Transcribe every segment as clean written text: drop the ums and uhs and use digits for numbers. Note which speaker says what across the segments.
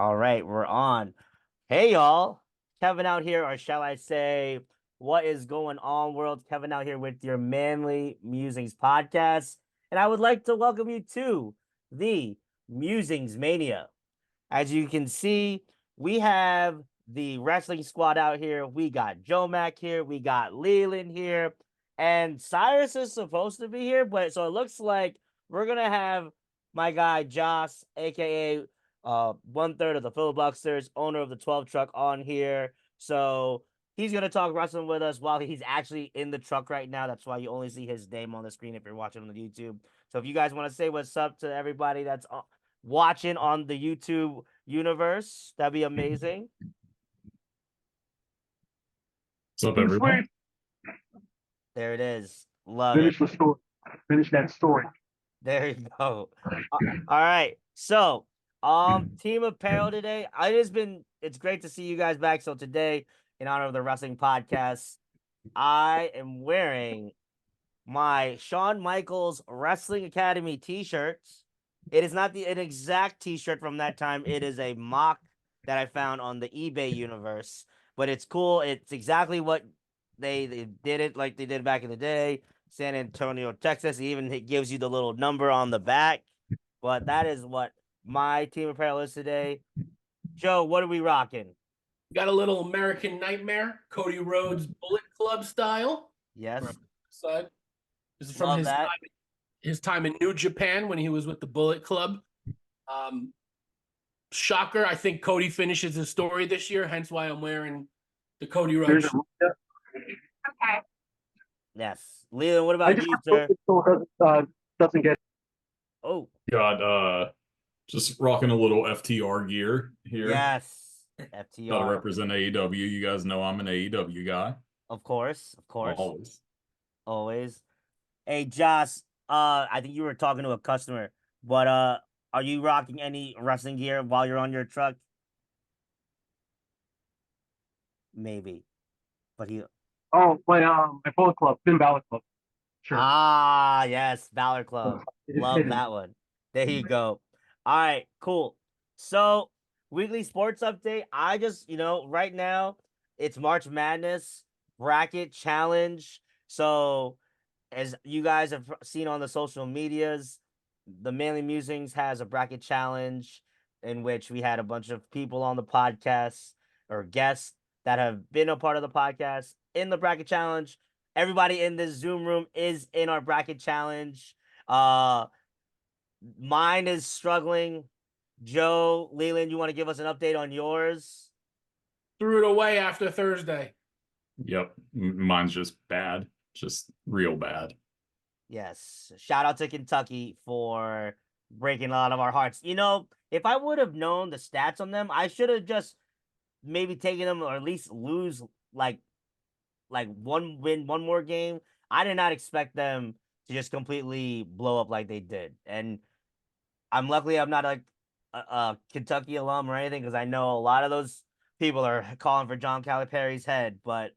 Speaker 1: All right, we're on. Hey, y'all. Kevin out here, or shall I say, what is going on, world? Kevin out here with your Manly Musings podcast. And I would like to welcome you to the Musings Mania. As you can see, we have the wrestling squad out here. We got Joe Mack here. We got Leland here. And Cyrus is supposed to be here, but so it looks like we're going to have my guy Joss, aka 1/3 of the Filibusters, owner of the 12 truck, on here. So he's gonna talk wrestling with us while he's actually in the truck right now. That's why you only see his name on the screen if you're watching on the YouTube. So if you guys want to say what's up to everybody that's watching on the YouTube universe, that'd be amazing.
Speaker 2: What's up, everyone?
Speaker 1: There it is. Love
Speaker 3: Finish
Speaker 1: it.
Speaker 3: the story. Finish that story.
Speaker 1: There you go. All right. So, team apparel today. It's great to see you guys back. So today, in honor of the wrestling podcast, I am wearing my Shawn Michaels Wrestling Academy t-shirts. It is not an exact t-shirt from that time. It is a mock that I found on the eBay universe, but it's cool. It's exactly what they did it like they did back in the day. San Antonio, Texas. It gives you the little number on the back. But that is what my team apparel is today. Joe, what are we rocking?
Speaker 4: Got a little American Nightmare, Cody Rhodes Bullet Club style.
Speaker 1: Yes.
Speaker 4: Side. This is from
Speaker 1: Love that.
Speaker 4: his time in New Japan when he was with the Bullet Club. Shocker, I think Cody finishes his story this year, hence why I'm wearing the Cody Rhodes.
Speaker 3: Okay.
Speaker 1: Yes. Leland, what about you, sir?
Speaker 3: Doesn't get.
Speaker 1: Oh.
Speaker 2: Got just rocking a little FTR gear here.
Speaker 1: Yes.
Speaker 2: Gotta
Speaker 1: FTR.
Speaker 2: represent AEW. You guys know I'm an AEW guy.
Speaker 1: Of course.
Speaker 2: Always.
Speaker 1: Always. Hey, Joss, I think you were talking to a customer, but are you rocking any wrestling gear while you're on your truck? Maybe. But he
Speaker 3: Oh, my Bullet Club, Finn Balor Club. Sure.
Speaker 1: Ah, yes, Valor Club. Love that one. There you go. All right, cool. So, weekly sports update. I just, right now it's March Madness bracket challenge. So, as you guys have seen on the social medias, the Manly Musings has a bracket challenge in which we had a bunch of people on the podcast or guests that have been a part of the podcast in the bracket challenge. Everybody in this Zoom room is in our bracket challenge. Mine is struggling. Joe, Leland, you want to give us an update on yours?
Speaker 4: Threw it away after Thursday.
Speaker 2: Yep. Mine's just bad. Just real bad.
Speaker 1: Yes. Shout out to Kentucky for breaking a lot of our hearts. If I would have known the stats on them, I should have just maybe taken them or at least lose like one win, one more game. I did not expect them to just completely blow up like they did. And I'm not like a Kentucky alum or anything, because I know a lot of those people are calling for John Calipari's head. But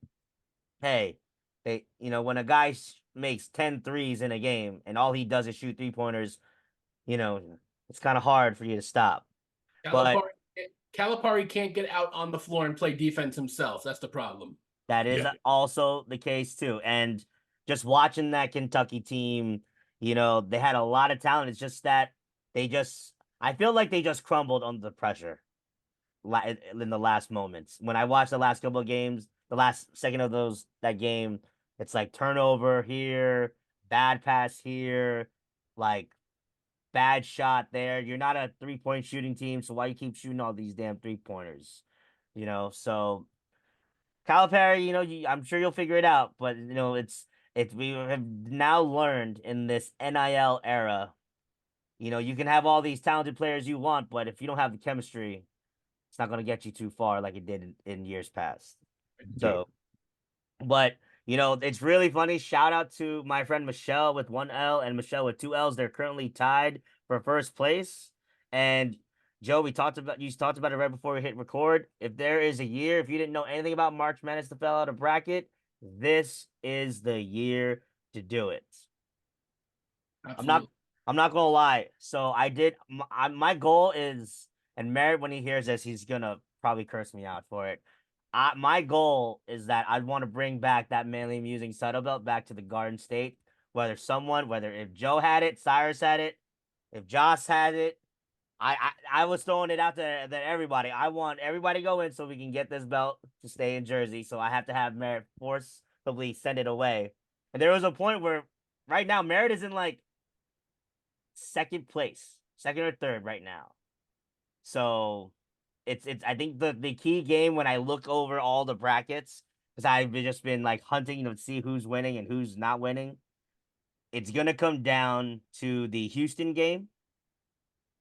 Speaker 1: hey, when a guy makes 10 threes in a game and all he does is shoot 3-pointers, it's kind of hard for you to stop.
Speaker 4: Calipari can't get out on the floor and play defense himself. That's the problem.
Speaker 1: That is also the case too. And just watching that Kentucky team, they had a lot of talent. It's just that I feel like they just crumbled under the pressure in the last moments. When I watched the last couple of games, the last second of that game, it's like turnover here, bad pass here, like bad shot there. You're not a 3-point shooting team, so why you keep shooting all these damn 3-pointers? So Calipari, I'm sure you'll figure it out, but we have now learned in this NIL era, you can have all these talented players you want, but if you don't have the chemistry, it's not going to get you too far like it did in years past. So, but it's really funny. Shout out to my friend Michelle with 1 L and Michelle with 2 L's. They're currently tied for first place. And Joe, you talked about it right before we hit record. If there is a year, if you didn't know anything about March Madness to fill out a bracket, this is the year to do it.
Speaker 4: Absolutely.
Speaker 1: I'm not gonna lie. So I did. My goal is, And Merritt, when he hears this, he's gonna probably curse me out for it. My goal is that I want to bring back that Manly Musing title belt back to the Garden State. Whether if Joe had it, Cyrus had it, if Joss had it, I was throwing it out there that everybody. I want everybody to go in so we can get this belt to stay in Jersey. So I have to have Merritt forcibly send it away. And there was a point where right now Merritt is in like second place, second or third right now. So it's I think the key game when I look over all the brackets, because I've just been like hunting to see who's winning and who's not winning. It's gonna come down to the Houston game,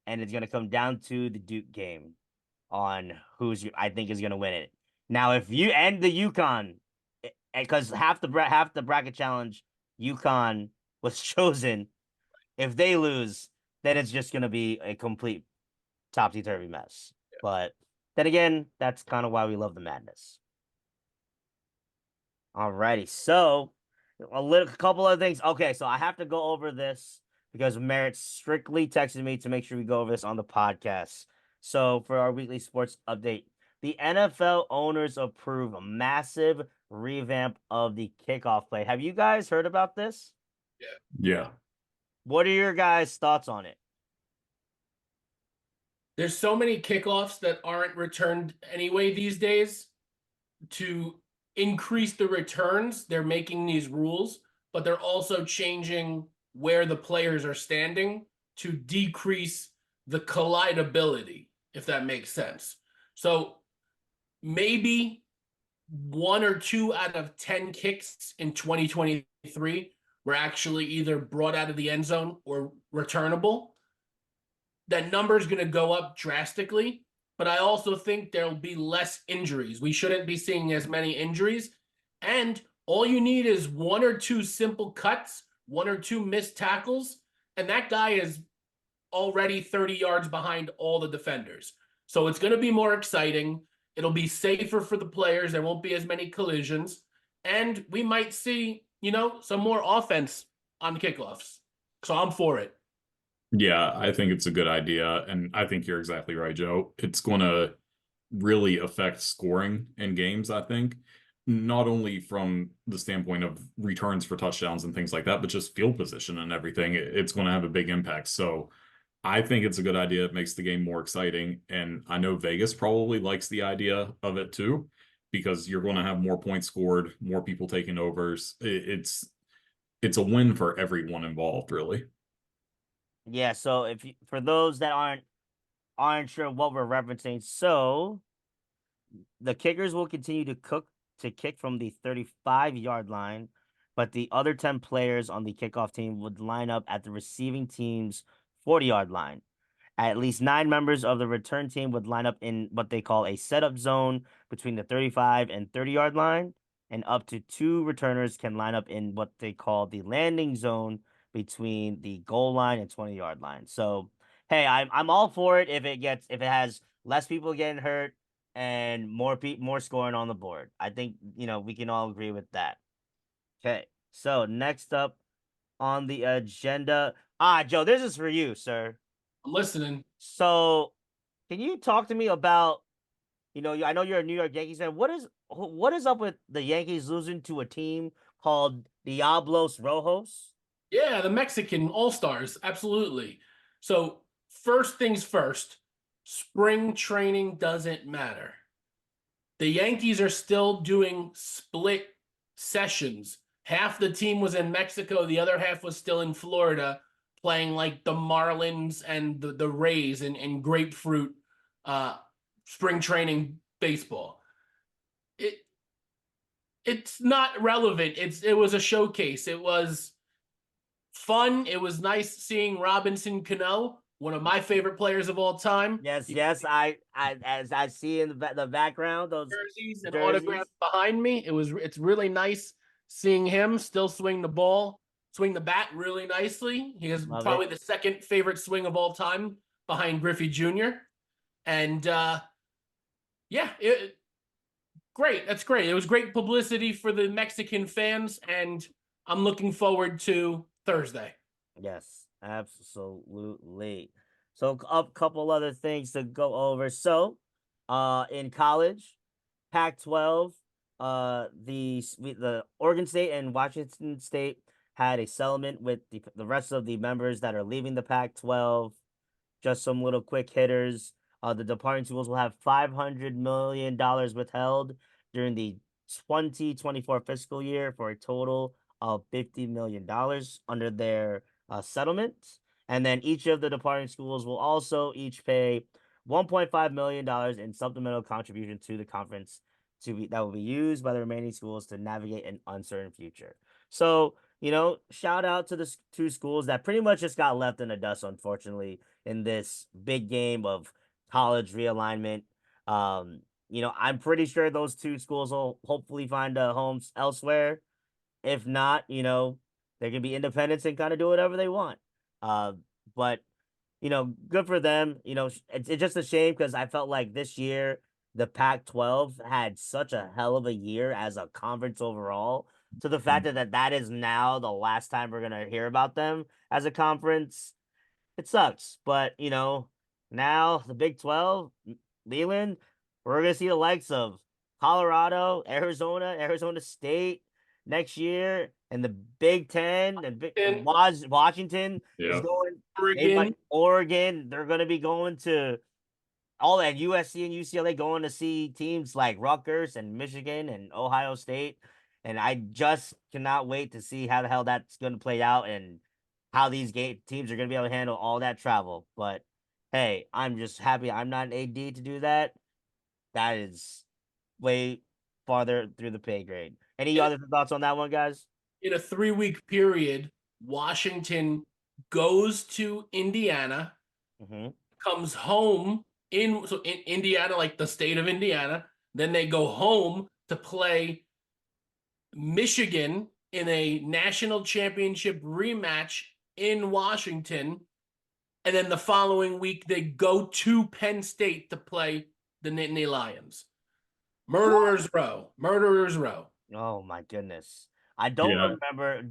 Speaker 1: and it's gonna come down to the Duke game on I think is gonna win it. Now, if you end the UConn, because half the bracket challenge, UConn was chosen. If they lose, then it's just gonna be a complete topsy-turvy mess.
Speaker 4: Yeah.
Speaker 1: But then again, that's kind of why we love the madness. Alrighty, so a couple of things. Okay, so I have to go over this because Merritt strictly texted me to make sure we go over this on the podcast. So for our weekly sports update, the NFL owners approve a massive revamp of the kickoff play. Have you guys heard about this?
Speaker 2: Yeah.
Speaker 1: What are your guys' thoughts on it?
Speaker 4: There's so many kickoffs that aren't returned anyway these days. To increase the returns, they're making these rules, but they're also changing where the players are standing to decrease the collidability, if that makes sense. So maybe 1 or 2 out of 10 kicks in 2023 were actually either brought out of the end zone or returnable. That number is going to go up drastically, but I also think there'll be less injuries. We shouldn't be seeing as many injuries. And all you need is 1 or 2 simple cuts, 1 or 2 missed tackles, and that guy is already 30 yards behind all the defenders. So it's going to be more exciting. It'll be safer for the players. There won't be as many collisions. And we might see, some more offense on kickoffs. So I'm for it.
Speaker 2: Yeah, I think it's a good idea. And I think you're exactly right, Joe. It's going to really affect scoring in games, I think, not only from the standpoint of returns for touchdowns and things like that, but just field position and everything. It's going to have a big impact. So I think it's a good idea. It makes the game more exciting. And I know Vegas probably likes the idea of it too, because you're going to have more points scored, more people taking overs. It's a win for everyone involved, really.
Speaker 1: Yeah, so for those that aren't sure what we're referencing, so the kickers will continue to kick from the 35-yard line, but the other 10 players on the kickoff team would line up at the receiving team's 40-yard line. At least 9 members of the return team would line up in what they call a setup zone between the 35 and 30-yard line, and up to 2 returners can line up in what they call the landing zone between the goal line and 20-yard line. So, hey, I'm all for it if it has less people getting hurt and more scoring on the board. I think, we can all agree with that. Okay. So, next up on the agenda, Joe, this is for you, sir.
Speaker 4: I'm listening.
Speaker 1: So, can you talk to me about, I know you're a New York Yankees fan. What is up with the Yankees losing to a team called Diablos Rojos?
Speaker 4: Yeah, the Mexican All-Stars, absolutely. So, first things first, spring training doesn't matter. The Yankees are still doing split sessions. Half the team was in Mexico, the other half was still in Florida, playing like the Marlins and the Rays and grapefruit spring training baseball. It's not relevant. It was a showcase. It was fun. It was nice seeing Robinson Cano, one of my favorite players of all time.
Speaker 1: Yes, as I see in the background those
Speaker 4: Jerseys and
Speaker 1: jerseys.
Speaker 4: autographs behind me. It's really nice seeing him still swing the bat really nicely. He has
Speaker 1: Love
Speaker 4: probably
Speaker 1: it.
Speaker 4: the second favorite swing of all time behind Griffey Jr. And great. That's great. It was great publicity for the Mexican fans, and I'm looking forward to Thursday.
Speaker 1: Yes, absolutely. So a couple other things to go over. So, in college, Pac-12, the Oregon State and Washington State had a settlement with the rest of the members that are leaving the Pac-12. Just some little quick hitters. The departing schools will have $500 million withheld during the 2024 fiscal year for a total of $50 million under their settlement. And then each of the departing schools will also each pay $1.5 million in supplemental contribution to the conference that will be used by the remaining schools to navigate an uncertain future. So, shout out to the two schools that pretty much just got left in the dust, unfortunately, in this big game of college realignment. I'm pretty sure those two schools will hopefully find homes elsewhere. If not, they can be independents and kind of do whatever they want. But good for them. It's just a shame because I felt like this year the Pac-12 had such a hell of a year as a conference overall. To the fact that is now the last time we're gonna hear about them as a conference, it sucks. But now the Big 12, Leland, we're gonna see the likes of Colorado, Arizona State next year, and the Big Ten and Washington is
Speaker 2: Yeah.
Speaker 1: going.
Speaker 4: Oregon.
Speaker 1: Oregon, they're gonna be going to all that USC and UCLA going to see teams like Rutgers and Michigan and Ohio State. And I just cannot wait to see how the hell that's going to play out and how these teams are going to be able to handle all that travel. But hey, I'm just happy I'm not an AD to do that. That is way farther through the pay grade. Any other thoughts on that one, guys?
Speaker 4: In a 3-week period, Washington goes to Indiana, comes home in Indiana, like the state of Indiana. Then they go home to play Michigan in a national championship rematch in Washington. And then the following week, they go to Penn State to play the Nittany Lions. Murderers Row. Murderers Row.
Speaker 1: Oh my goodness. I don't remember.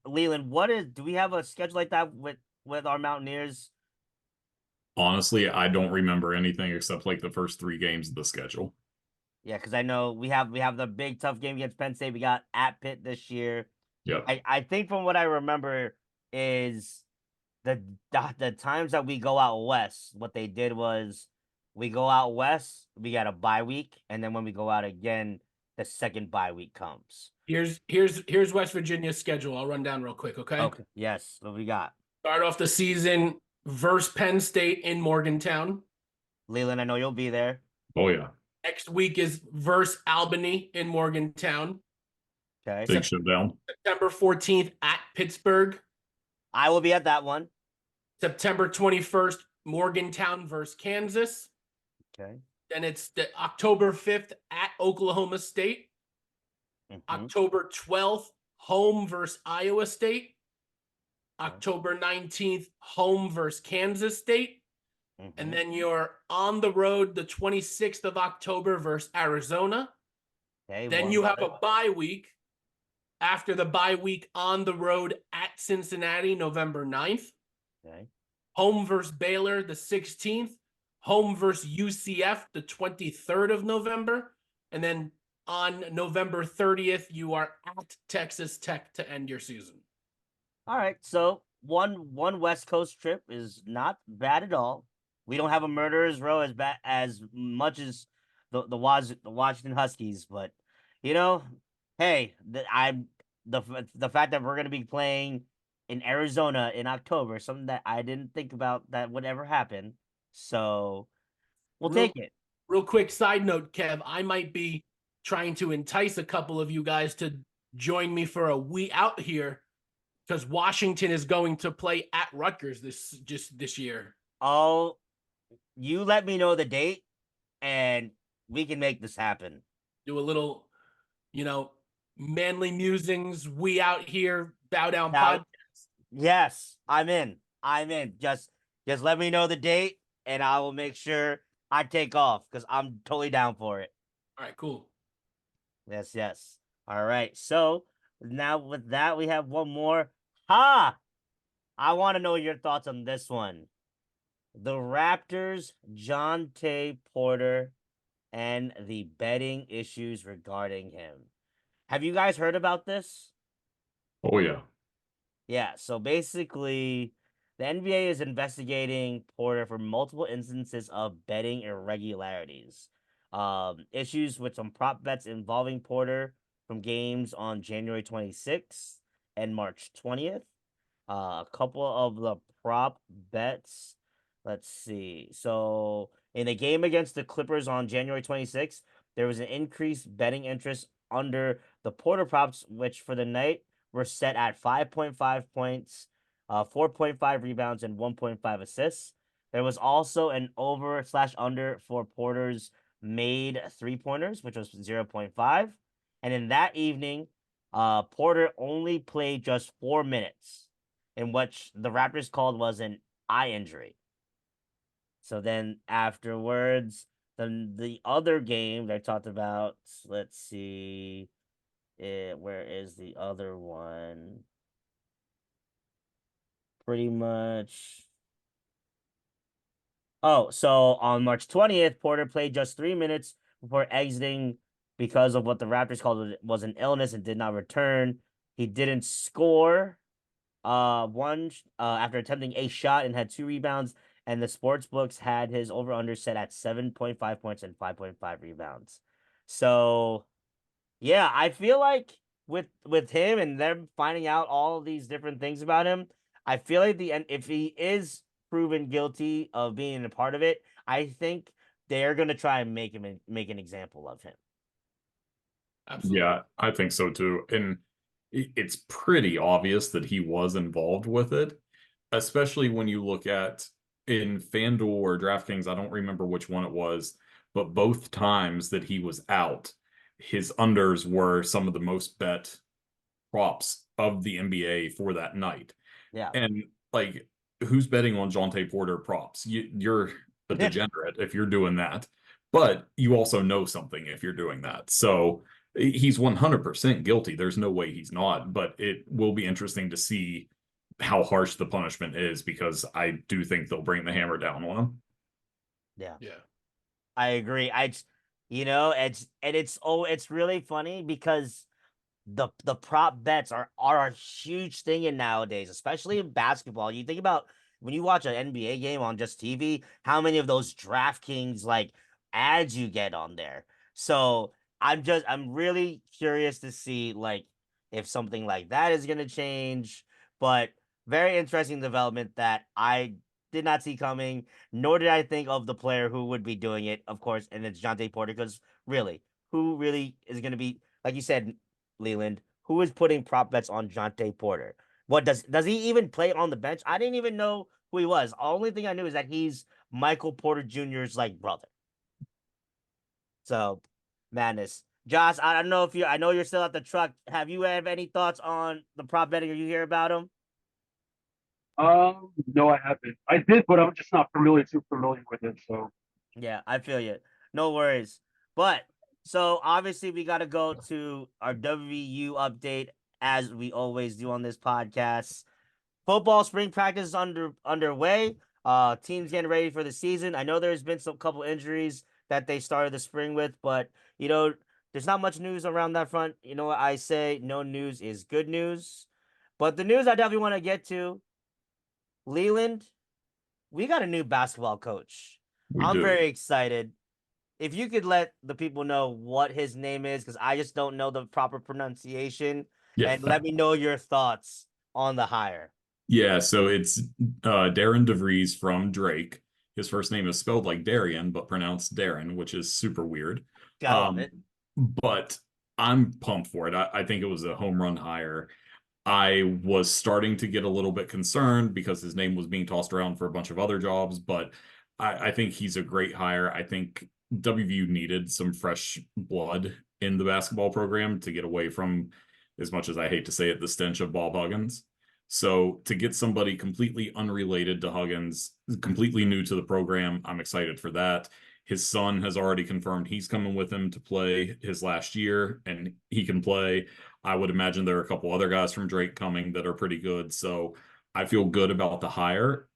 Speaker 1: Leland, do we have a schedule like that with our Mountaineers?
Speaker 2: Honestly, I don't remember anything except like the first 3 games of the schedule.
Speaker 1: Yeah, because I know we have the big tough game against Penn State. We got at Pitt this year.
Speaker 2: Yep.
Speaker 1: I think from what I remember is the times that we go out west, what they did was we go out west, we got a bye week, and then when we go out again, the second bye week comes.
Speaker 4: Here's West Virginia's schedule. I'll run down real quick, okay?
Speaker 1: Okay. Yes, what we got?
Speaker 4: Start off the season versus Penn State in Morgantown.
Speaker 1: Leland, I know you'll be there.
Speaker 2: Oh yeah.
Speaker 4: Next week is versus Albany in Morgantown.
Speaker 1: Okay.
Speaker 2: Big showdown.
Speaker 4: September 14th at Pittsburgh.
Speaker 1: I will be at that one.
Speaker 4: September 21st, Morgantown versus Kansas.
Speaker 1: Okay.
Speaker 4: Then it's the October 5th at Oklahoma State. October 12th, home versus Iowa State. October 19th, home versus Kansas State. And then you're on the road the 26th of October versus Arizona.
Speaker 1: Okay,
Speaker 4: then you have a bye week. After the bye week, on the road at Cincinnati, November 9th.
Speaker 1: Okay.
Speaker 4: Home versus Baylor, the 16th. Home versus UCF, the 23rd of November. And then on November 30th, you are at Texas Tech to end your season.
Speaker 1: All right. So one West Coast trip is not bad at all. We don't have a Murderers Row as much as the Washington Huskies, but hey, the fact that we're gonna be playing in Arizona in October, something that I didn't think about that would ever happen. So we'll take it.
Speaker 4: Real quick side note, Kev, I might be trying to entice a couple of you guys to join me for a we out here because Washington is going to play at Rutgers this year.
Speaker 1: Oh, you let me know the date and we can make this happen.
Speaker 4: Do a little, manly musings, we out here, bow down podcast.
Speaker 1: Yes, I'm in. Just let me know the date and I will make sure I take off because I'm totally down for it.
Speaker 4: All right, cool.
Speaker 1: Yes. All right. So now with that, we have one more. I want to know your thoughts on this one. The Raptors, Jonte Porter, and the betting issues regarding him. Have you guys heard about this?
Speaker 2: Oh yeah.
Speaker 1: Yeah, so basically, the NBA is investigating Porter for multiple instances of betting irregularities. Issues with some prop bets involving Porter from games on January 26th and March 20th. A couple of the prop bets. Let's see. So, in the game against the Clippers on January 26th, there was an increased betting interest under the Porter props, which for the night were set at 5.5 points, 4.5 rebounds, and 1.5 assists. There was also an over slash under for Porter's made 3-pointers, which was 0.5. And in that evening, Porter only played just 4 minutes, in which the Raptors called was an eye injury. So then afterwards, then the other game that I talked about, let's see, where is the other one? Pretty much. Oh, so on March 20th, Porter played just 3 minutes before exiting because of what the Raptors called was an illness and did not return. He didn't score one after attempting a shot and had 2 rebounds, and the sports books had his over under set at 7.5 points and 5.5 rebounds. So yeah, I feel like with him and them finding out all of these different things about him, I feel like the end, if he is proven guilty of being a part of it, I think they're gonna try and make an example of him.
Speaker 4: Absolutely.
Speaker 2: Yeah, I think so too. And it's pretty obvious that he was involved with it, especially when you look at in FanDuel or DraftKings, I don't remember which one it was, but both times that he was out, his unders were some of the most bet props of the NBA for that night.
Speaker 1: Yeah.
Speaker 2: And like, who's betting on Jonte Porter props? You're a degenerate if you're doing that, but you also know something if you're doing that. So he's 100% guilty. There's no way he's not, but it will be interesting to see how harsh the punishment is because I do think they'll bring the hammer down on him.
Speaker 1: Yeah.
Speaker 4: Yeah.
Speaker 1: I agree. It's really funny because the prop bets are a huge thing in nowadays, especially in basketball. You think about when you watch an NBA game on just TV, how many of those DraftKings like ads you get on there. So I'm really curious to see like if something like that is gonna change. But very interesting development that I did not see coming, nor did I think of the player who would be doing it, of course, and it's Jonte Porter, because really, who really is gonna be, like you said, Leland, who is putting prop bets on Jonte Porter? What does he even play on the bench? I didn't even know who he was. The only thing I knew is that he's Michael Porter Jr.'s like brother. So madness. Josh, I don't know if I know you're still at the truck. Have you have any thoughts on the prop betting? Or you hear about him?
Speaker 3: No, I haven't. I did, but I'm just not too familiar with it. So,
Speaker 1: Yeah, I feel you. No worries. But so obviously we got to go to our WVU update as we always do on this podcast. Football spring practice is underway. Teams getting ready for the season. I know there's been some couple injuries that they started the spring with, but there's not much news around that front. You know what I say? No news is good news. But the news I definitely want to get to, Leland, we got a new basketball coach.
Speaker 2: We
Speaker 1: I'm
Speaker 2: do.
Speaker 1: very excited. If you could let the people know what his name is, because I just don't know the proper pronunciation,
Speaker 2: Yeah.
Speaker 1: and let me know your thoughts on the hire.
Speaker 2: Yeah, so it's Darren DeVries from Drake. His first name is spelled like Darian, but pronounced Darren, which is super weird.
Speaker 1: Gotta love
Speaker 2: Um,
Speaker 1: it.
Speaker 2: but I'm pumped for it. I think it was a home run hire. I was starting to get a little bit concerned because his name was being tossed around for a bunch of other jobs, but I think he's a great hire. I think WVU needed some fresh blood in the basketball program to get away from, as much as I hate to say it, the stench of Bob Huggins. So to get somebody completely unrelated to Huggins, completely new to the program, I'm excited for that. His son has already confirmed he's coming with him to play his last year, and he can play. I would imagine there are a couple other guys from Drake coming that are pretty good. So I feel good about the hire.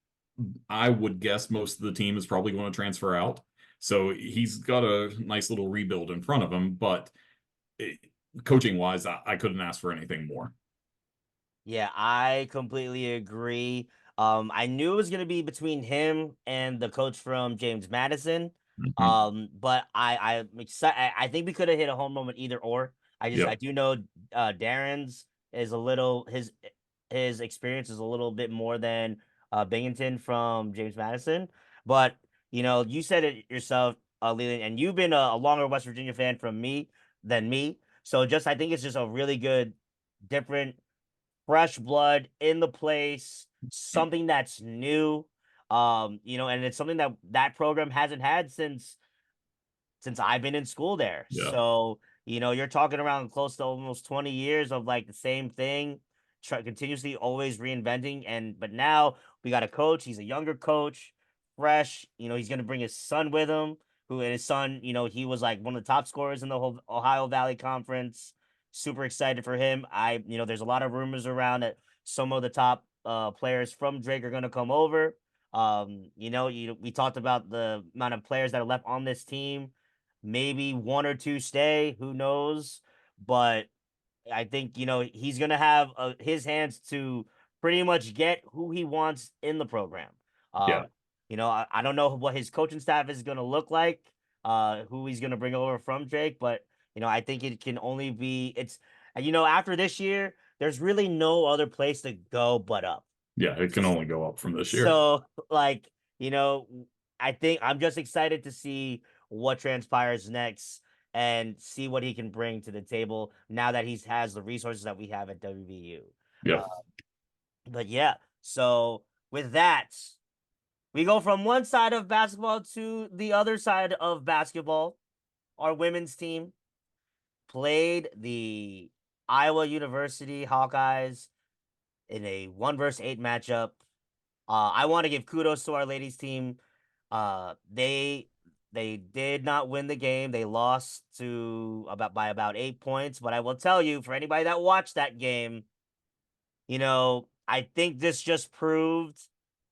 Speaker 2: I would guess most of the team is probably going to transfer out. So he's got a nice little rebuild in front of him, but coaching wise, I couldn't ask for anything more.
Speaker 1: Yeah, I completely agree. I knew it was gonna be between him and the coach from James Madison.
Speaker 2: Mhm.
Speaker 1: But I'm excited. I think we could have hit a home run with either or. I
Speaker 2: Yep.
Speaker 1: do know Darren's is a little his experience is a little bit more than Binghamton from James Madison. But you said it yourself, Leland, and you've been a longer West Virginia fan from me than me. So just I think it's just a really good different fresh blood in the place, something that's new. And it's something that program hasn't had since I've been in school there.
Speaker 2: Yeah.
Speaker 1: So, you're talking around close to almost 20 years of like the same thing, continuously always reinventing. But now we got a coach, he's a younger coach, fresh, he's gonna bring his son with him, and his son, he was like one of the top scorers in the whole Ohio Valley Conference. Super excited for him. There's a lot of rumors around that some of the top players from Drake are gonna come over. We talked about the amount of players that are left on this team. Maybe one or two stay, who knows? But I think he's gonna have his hands to pretty much get who he wants in the program.
Speaker 2: Yeah.
Speaker 1: I don't know what his coaching staff is gonna look like, who he's gonna bring over from Drake, but I think it can only be after this year, there's really no other place to go but up.
Speaker 2: Yeah. It can only go up from this year.
Speaker 1: So, like, you know, I think I'm just excited to see what transpires next and see what he can bring to the table now that he has the resources that we have at WVU. Uh,
Speaker 2: Yep.
Speaker 1: but yeah, so with that, we go from one side of basketball to the other side of basketball. Our women's team played the Iowa University Hawkeyes in a 1 versus 8 matchup. I want to give kudos to our ladies team. They did not win the game. They lost to by about 8 points. But I will tell you, for anybody that watched that game, I think this just proved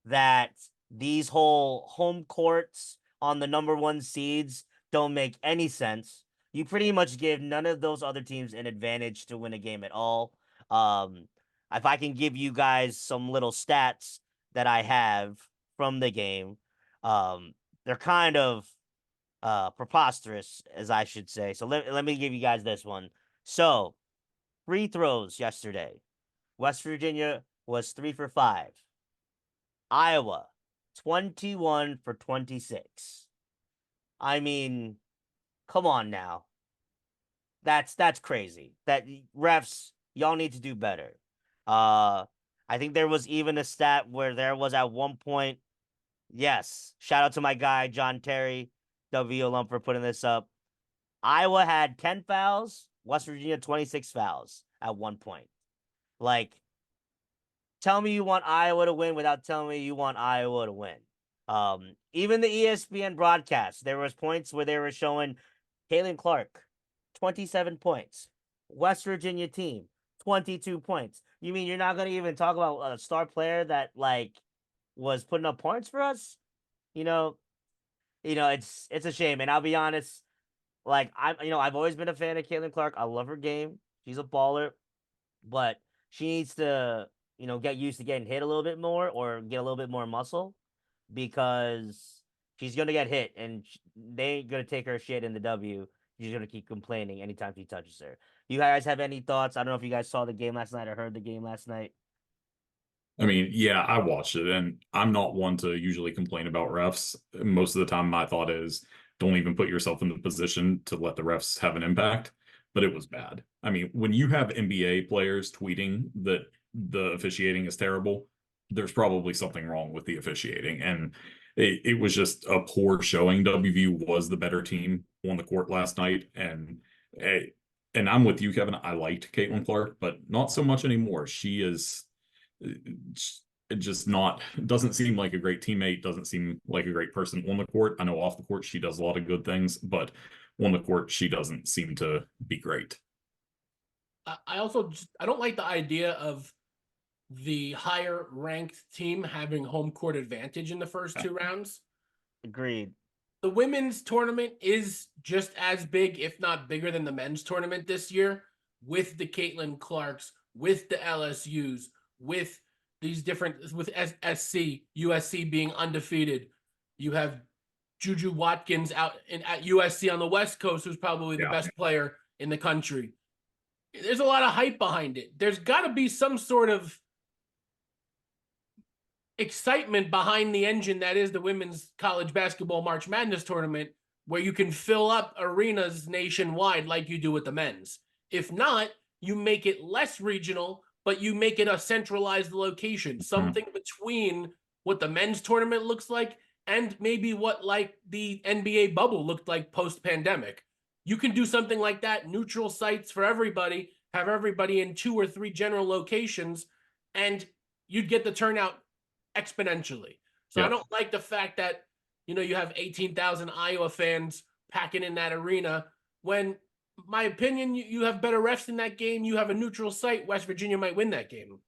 Speaker 1: that these whole home courts on the number one seeds don't make any sense. You pretty much give none of those other teams an advantage to win a game at all. Um, if I can give you guys some little stats that I have from the game, they're kind of preposterous, as I should say. So let me give you guys this one. So, free throws yesterday. West Virginia was 3 for 5. Iowa, 21 for 26. I mean, come on now. That's crazy. That refs, y'all need to do better. I think there was even a stat where there was at one point, yes, shout out to my guy John Terry, W alum, for putting this up. Iowa had 10 fouls, West Virginia 26 fouls at one point. Like, tell me you want Iowa to win without telling me you want Iowa to win. Even the ESPN broadcast, there was points where they were showing Caitlin Clark, 27 points. West Virginia team, 22 points. You mean you're not going to even talk about a star player that was putting up points for us? You know, it's a shame. And I'll be honest, I've always been a fan of Caitlin Clark. I love her game. She's a baller, but she needs to, get used to getting hit a little bit more or get a little bit more muscle, because she's gonna get hit and they ain't gonna take her shit in the W. She's gonna keep complaining anytime she touches her. You guys have any thoughts? I don't know if you guys saw the game last night or heard the game last night.
Speaker 2: I mean, yeah, I watched it, and I'm not one to usually complain about refs. Most of the time, my thought is don't even put yourself in the position to let the refs have an impact. But it was bad. I mean, when you have NBA players tweeting that the officiating is terrible, there's probably something wrong with the officiating. And it was just a poor showing. WVU was the better team on the court last night. Eh, and I'm with you, Kevin. I liked Caitlin Clark, but not so much anymore. She is just not doesn't seem like a great teammate, doesn't seem like a great person on the court. I know off the court she does a lot of good things, but on the court she doesn't seem to be great.
Speaker 4: I also I don't like the idea of the higher ranked team having home court advantage in the first two rounds.
Speaker 1: Agreed.
Speaker 4: The women's tournament is just as big, if not bigger, than the men's tournament this year, with the Caitlin Clarks, with the LSUs, with these different, with SC, USC being undefeated. You have Juju Watkins at USC on the West Coast, who's probably the best player in the country. There's a lot of hype behind it. There's got to be some sort of excitement behind the engine that is the women's college basketball March Madness tournament, where you can fill up arenas nationwide like you do with the men's. If not, you make it less regional, but you make it a centralized location, something between what the men's tournament looks like and maybe what like the NBA bubble looked like post-pandemic. You can do something like that, neutral sites for everybody, have everybody in 2 or 3 general locations, and you'd get the turnout exponentially. So I don't like the fact that, you have 18,000 Iowa fans packing in that arena when, my opinion, you have better refs in that game. You have a neutral site. West Virginia might win that game.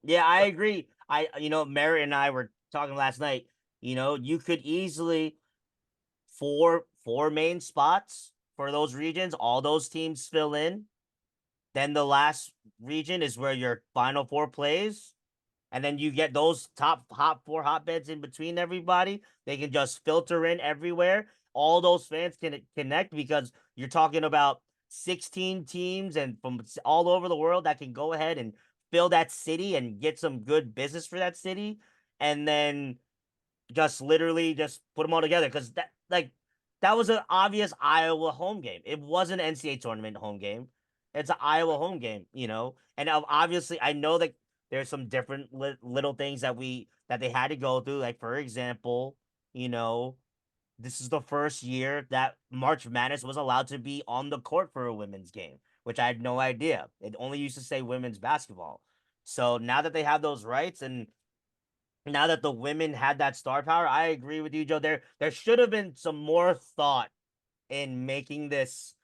Speaker 1: Yeah, I agree. Mary and I were talking last night. You could easily four main spots for those regions, all those teams fill in. Then the last region is where your final 4 plays. And then you get those top 4 hotbeds in between everybody. They can just filter in everywhere. All those fans can connect because you're talking about 16 teams and from all over the world that can go ahead and fill that city and get some good business for that city. And then just literally just put them all together because that was an obvious Iowa home game. It wasn't an NCAA tournament home game. It's an Iowa home game, and obviously I know that there's some different little things that they had to go through. Like for example, this is the first year that March Madness was allowed to be on the court for a women's game, which I had no idea. It only used to say women's basketball. So now that they have those rights and now that the women had that star power, I agree with you, Joe. There should have been some more thought in making this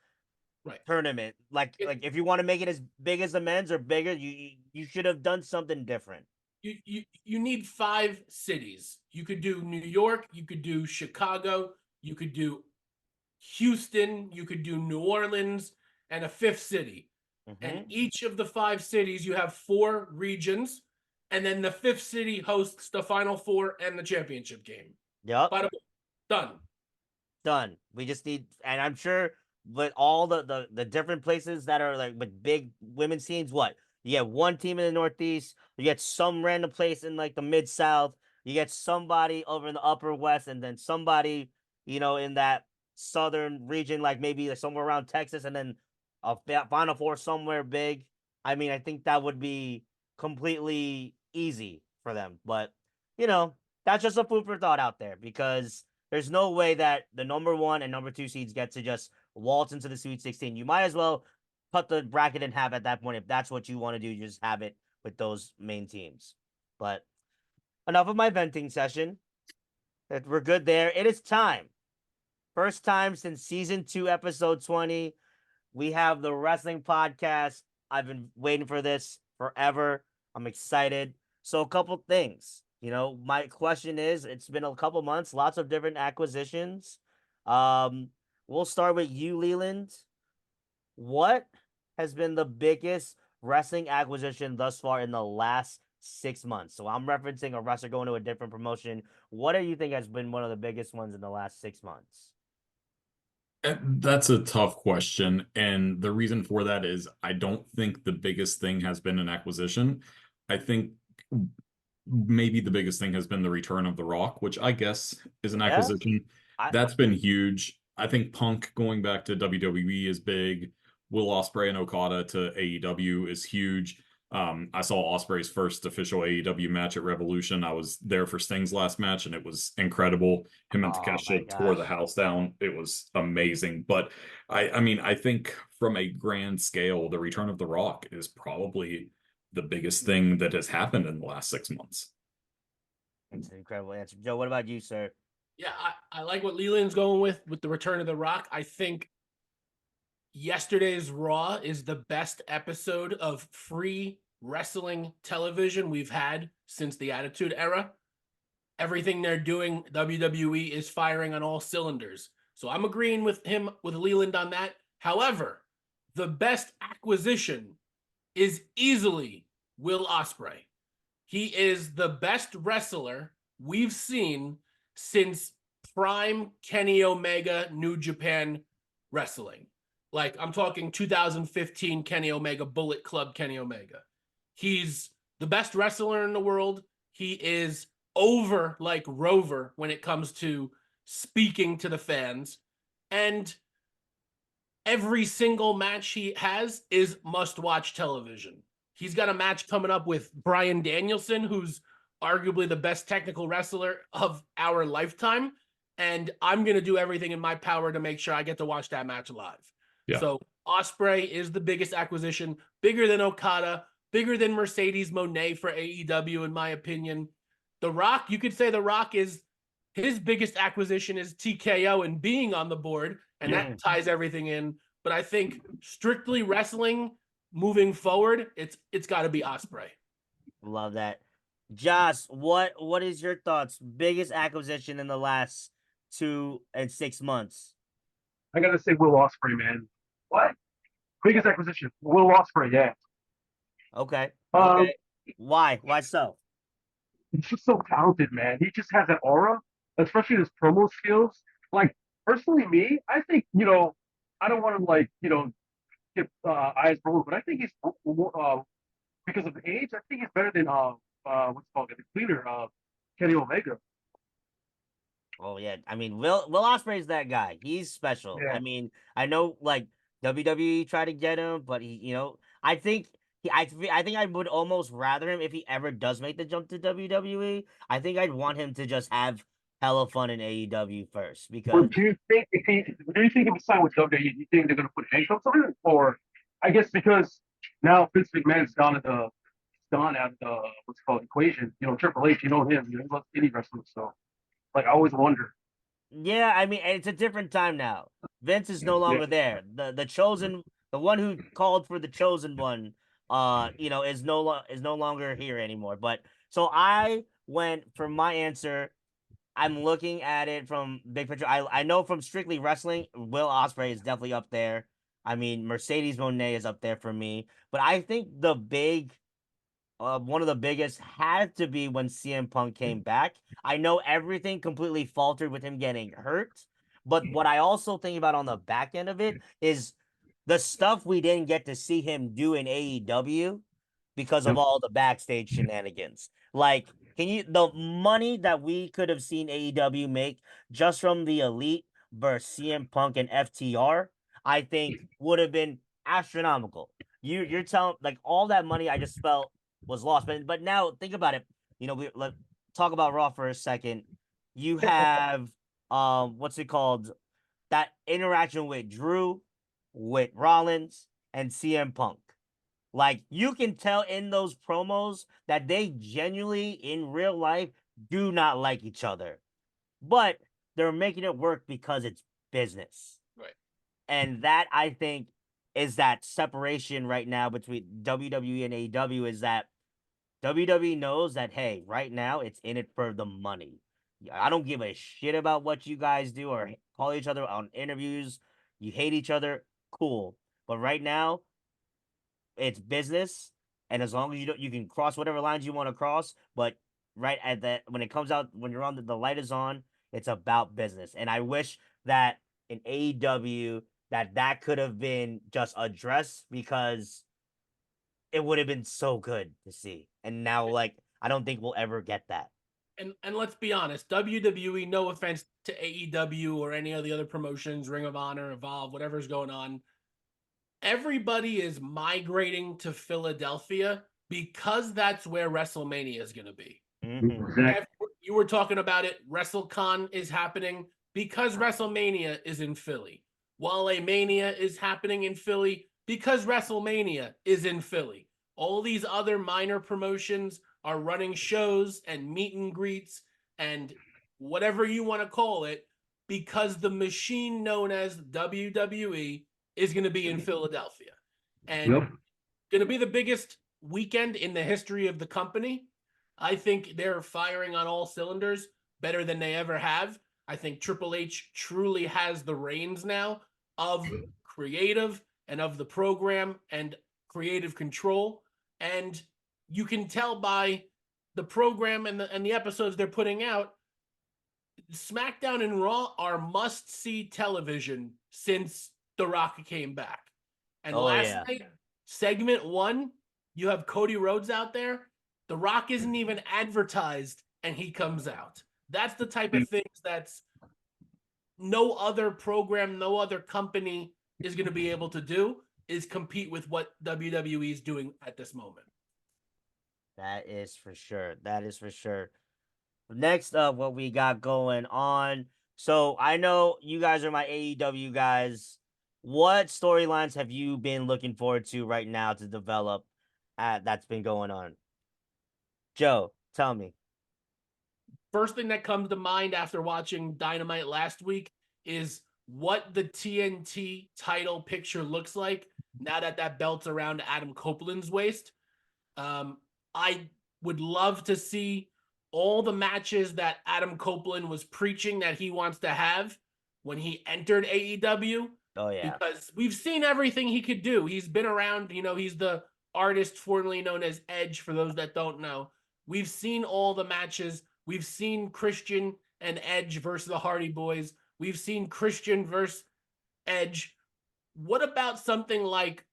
Speaker 1: tournament. Like if you want to make it as big as the men's or bigger, you should have done something different.
Speaker 4: You need 5 cities. You could do New York, you could do Chicago, you could do Houston, you could do New Orleans, and a 5th city. And each of the 5 cities, you have 4 regions, and then the 5th city hosts the Final 4 and the championship game.
Speaker 1: Yep.
Speaker 4: Done.
Speaker 1: We just need, and I'm sure with all the different places that are like with big women's teams, you get one team in the Northeast, you get some random place in like the Mid South, you get somebody over in the Upper West, and then somebody, in that southern region, like maybe somewhere around Texas, and then a Final 4 somewhere big. I mean, I think that would be completely easy for them. But, that's just a food for thought out there because there's no way that the number 1 and number 2 seeds get to just waltz into the Sweet 16. You might as well cut the bracket in half at that point. If that's what you want to do, you just have it with those main teams. But enough of my venting session. We're good there. It is time. First time since season 2, episode 20. We have the wrestling podcast. I've been waiting for this forever. I'm excited. So a couple things. My question is, it's been a couple months, lots of different acquisitions. We'll start with you, Leland. What has been the biggest wrestling acquisition thus far in the last 6 months? So I'm referencing a wrestler going to a different promotion. What do you think has been one of the biggest ones in the last 6 months?
Speaker 2: That's a tough question. And the reason for that is I don't think the biggest thing has been an acquisition. I think maybe the biggest thing has been the return of The Rock, which I guess is an acquisition. That's been huge. I think Punk going back to WWE is big. Will Ospreay and Okada to AEW is huge. I saw Ospreay's first official AEW match at Revolution. I was there for Sting's last match, and it was incredible. Him and Takeshita tore the house down. It was amazing. But I mean, I think from a grand scale, the return of The Rock is probably the biggest thing that has happened in the last 6 months.
Speaker 1: That's an incredible answer. Joe, what about you, sir?
Speaker 4: Yeah, I like what Leland's going with the return of The Rock. I think yesterday's Raw is the best episode of free wrestling television we've had since the Attitude Era. Everything they're doing, WWE is firing on all cylinders. So I'm agreeing with him, with Leland on that. However, the best acquisition is easily Will Ospreay. He is the best wrestler we've seen since prime Kenny Omega New Japan wrestling. Like, I'm talking 2015 Kenny Omega, Bullet Club Kenny Omega. He's the best wrestler in the world. He is over like Rover when it comes to speaking to the fans. And every single match he has is must-watch television. He's got a match coming up with Bryan Danielson, who's arguably the best technical wrestler of our lifetime. And I'm going to do everything in my power to make sure I get to watch that match live.
Speaker 2: Yeah.
Speaker 4: So Ospreay is the biggest acquisition, bigger than Okada, bigger than Mercedes Moné for AEW, in my opinion. The Rock, you could say The Rock is his biggest acquisition is TKO and being on the board, and that ties everything in. But I think strictly wrestling moving forward, it's got to be Ospreay.
Speaker 1: Love that. Josh, what is your thoughts? Biggest acquisition in the last 2 and 6 months?
Speaker 3: I gotta say Will Ospreay, man. What? Biggest acquisition, Will Ospreay. Yeah.
Speaker 1: Okay.
Speaker 3: Um,
Speaker 1: Okay. Why? Why so?
Speaker 3: he's just so talented, man. He just has that aura, especially his promo skills. Like, personally, me, I think, I don't want to, like, get eyes rolled, but I think he's, because of age, I think he's better than, what's it called, the cleaner, Kenny Omega.
Speaker 1: Oh yeah, I mean Will Ospreay's that guy. He's special.
Speaker 3: Yeah.
Speaker 1: I mean, I know like WWE tried to get him, but I think I think I would almost rather him if he ever does make the jump to WWE. I think I'd want him to just have hella fun in AEW first because
Speaker 3: But do you think if he signed with WWE, do you think they're gonna put handcuffs on him? Or I guess because now Vince McMahon's gone out of the what's it called equation. Triple H, him, he loves indie wrestling, so like I always wonder.
Speaker 1: yeah, I mean it's a different time now. Vince is no longer there. The chosen, the one who called for the chosen one, is no longer here anymore. But so I went for my answer. I'm looking at it from big picture. I know from strictly wrestling, Will Ospreay is definitely up there. I mean, Mercedes Moné is up there for me. But I think one of the biggest had to be when CM Punk came back. I know everything completely faltered with him getting hurt, but what I also think about on the back end of it is the stuff we didn't get to see him do in AEW because of all the backstage shenanigans. Like, the money that we could have seen AEW make just from the Elite versus CM Punk and FTR, I think would have been astronomical. You're telling like all that money I just felt was lost. But now think about it. Let talk about Raw for a second. You have what's it called? That interaction with Drew, with Rollins, and CM Punk. Like you can tell in those promos that they genuinely in real life do not like each other. But they're making it work because it's business.
Speaker 4: Right.
Speaker 1: And that I think is that separation right now between WWE and AEW is that WWE knows that, hey, right now it's in it for the money. I don't give a shit about what you guys do or call each other on interviews. You hate each other, cool. But right now, it's business. And as long as you can cross whatever lines you want to cross. But right at that, when it comes out, when you're on the light is on, it's about business. And I wish that in AEW that could have been just addressed because it would have been so good to see. And now, like, I don't think we'll ever get that.
Speaker 4: And let's be honest, WWE, no offense to AEW or any of the other promotions, Ring of Honor, Evolve, whatever's going on, everybody is migrating to Philadelphia because that's where WrestleMania is going to be.
Speaker 1: Mm-hmm.
Speaker 4: You were talking about it. WrestleCon is happening because WrestleMania is in Philly. Wale Mania is happening in Philly because WrestleMania is in Philly. All these other minor promotions are running shows and meet and greets and whatever you want to call it because the machine known as WWE is going to be in Philadelphia. And going to be the biggest weekend in the history of the company. I think they're firing on all cylinders better than they ever have. I think Triple H truly has the reins now of creative and of the program and creative control. And you can tell by the program and the episodes they're putting out, SmackDown and Raw are must-see television since The Rock came back. And
Speaker 1: Oh
Speaker 4: last
Speaker 1: yeah.
Speaker 4: night, segment 1, you have Cody Rhodes out there. The Rock isn't even advertised, and he comes out. That's the type of things that's no other program, no other company is going to be able to do, is compete with what WWE is doing at this moment.
Speaker 1: That is for sure. That is for sure. Next up, what we got going on. So I know you guys are my AEW guys. What storylines have you been looking forward to right now to develop that's been going on? Joe, tell me.
Speaker 4: First thing that comes to mind after watching Dynamite last week is what the TNT title picture looks like now that that belt's around Adam Copeland's waist. I would love to see all the matches that Adam Copeland was preaching that he wants to have when he entered AEW,
Speaker 1: Oh yeah.
Speaker 4: because we've seen everything he could do. He's been around, he's the artist formerly known as Edge, for those that don't know. We've seen all the matches. We've seen Christian and Edge versus the Hardy Boys. We've seen Christian versus Edge. What about something like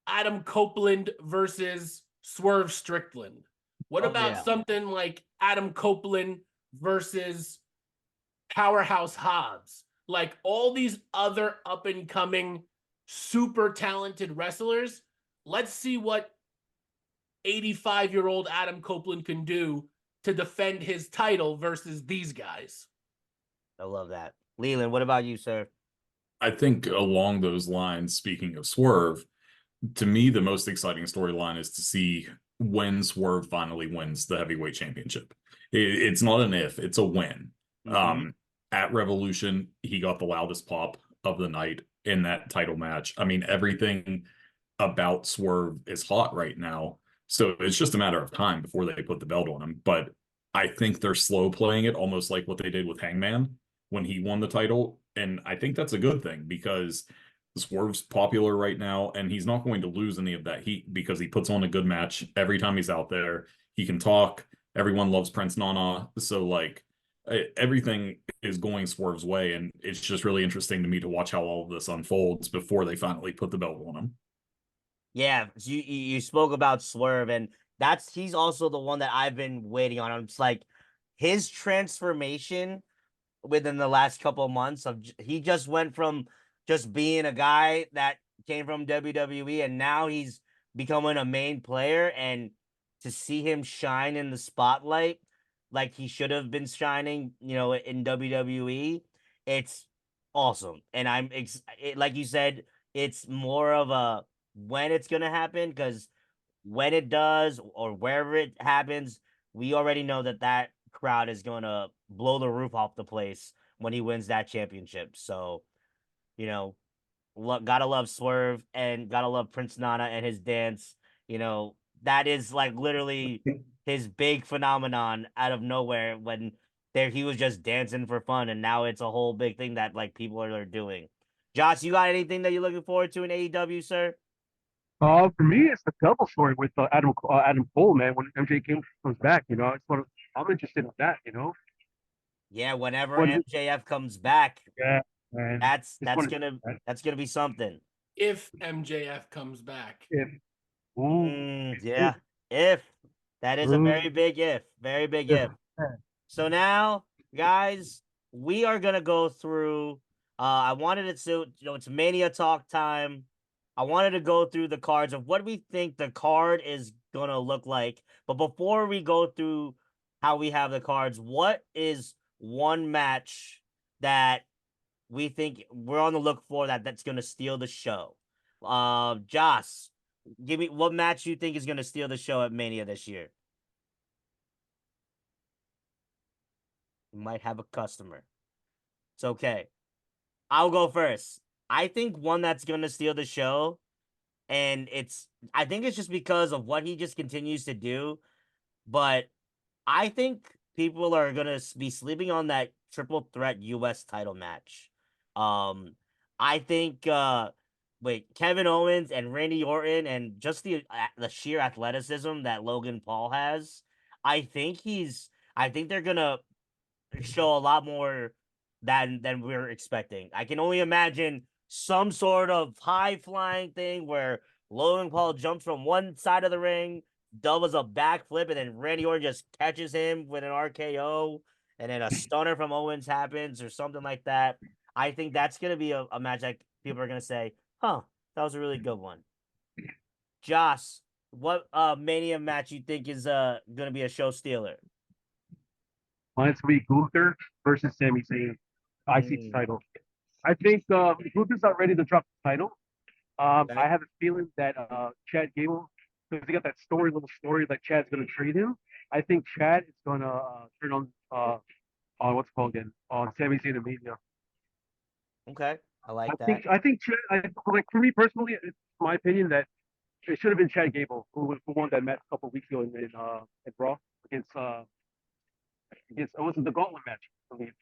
Speaker 4: Adam Copeland versus Swerve Strickland? What
Speaker 1: Oh
Speaker 4: about
Speaker 1: yeah.
Speaker 4: something like Adam Copeland versus Powerhouse Hobbs? Like all these other up and coming super talented wrestlers. Let's see what 85-year-old Adam Copeland can do to defend his title versus these guys.
Speaker 1: I love that. Leland, what about you, sir?
Speaker 2: I think along those lines, speaking of Swerve, to me, the most exciting storyline is to see when Swerve finally wins the heavyweight championship. It's not an if, it's a win.
Speaker 1: Mhm.
Speaker 2: At Revolution, he got the loudest pop of the night in that title match. I mean, everything about Swerve is hot right now. So it's just a matter of time before they put the belt on him. But I think they're slow playing it, almost like what they did with Hangman when he won the title. And I think that's a good thing because Swerve's popular right now, and he's not going to lose any of that heat because he puts on a good match every time he's out there. He can talk. Everyone loves Prince Nana. So, like, everything is going Swerve's way. And it's just really interesting to me to watch how all of this unfolds before they finally put the belt on him.
Speaker 1: Yeah, you spoke about Swerve, and he's also the one that I've been waiting on. I'm just like his transformation within the last couple of months he just went from just being a guy that came from WWE, and now he's becoming a main player, and to see him shine in the spotlight like he should have been shining, in WWE, it's awesome. And like you said, it's more of a when it's gonna happen, because when it does or wherever it happens, we already know that crowd is gonna blow the roof off the place when he wins that championship. So, you know, gotta love Swerve and gotta love Prince Nana and his dance. That is like literally his big phenomenon out of nowhere when there he was just dancing for fun, and now it's a whole big thing that like people are doing. Josh, you got anything that you're looking forward to in AEW, sir?
Speaker 3: For me, it's the double story with Adam Cole, man. When comes back, I'm interested in that.
Speaker 1: Yeah, whenever
Speaker 3: When
Speaker 1: MJF comes back,
Speaker 3: yeah, man,
Speaker 1: that's
Speaker 3: just
Speaker 1: that's
Speaker 3: want
Speaker 1: gonna
Speaker 3: to
Speaker 1: that's gonna be something.
Speaker 4: If MJF comes back.
Speaker 3: if ooh,
Speaker 1: Yeah, if that is a
Speaker 3: ooh,
Speaker 1: very big if, very big
Speaker 3: if,
Speaker 1: if. So now, guys, we are gonna go through. I wanted it to, it's Mania talk time. I wanted to go through the cards of what we think the card is gonna look like. But before we go through how we have the cards, what is one match that we think we're on the look for that's gonna steal the show? Joss, give me what match you think is gonna steal the show at Mania this year. You might have a customer. It's okay. I'll go first. I think one that's gonna steal the show and I think it's just because of what he just continues to do. But I think people are gonna be sleeping on that triple threat U.S. title match. Um, I think wait, Kevin Owens and Randy Orton and just the sheer athleticism that Logan Paul has. I think he's. I think they're gonna show a lot more than we're expecting. I can only imagine some sort of high flying thing where Logan Paul jumps from one side of the ring, doubles a backflip, and then Randy Orton just catches him with an RKO, and then a stunner from Owens happens or something like that. I think that's gonna be a match that people are gonna say, "Huh, that was a really good one." Joss, what Mania match you think is gonna be a show stealer?
Speaker 3: Mine's gonna be Gunther versus Sami Zayn, IC
Speaker 1: Mm,
Speaker 3: title. I think Gunther's not ready to drop the title.
Speaker 1: okay.
Speaker 3: I have a feeling that Chad Gable, because he got that little story that Chad's gonna trade him. I think Chad is gonna turn on what's it called again, on Sami Zayn and Mania.
Speaker 1: Okay. I
Speaker 3: I
Speaker 1: like that.
Speaker 3: think I think Chad, like for me personally, it's my opinion that it should have been Chad Gable who won that match a couple of weeks ago in Raw against it was the Gauntlet match. I believe.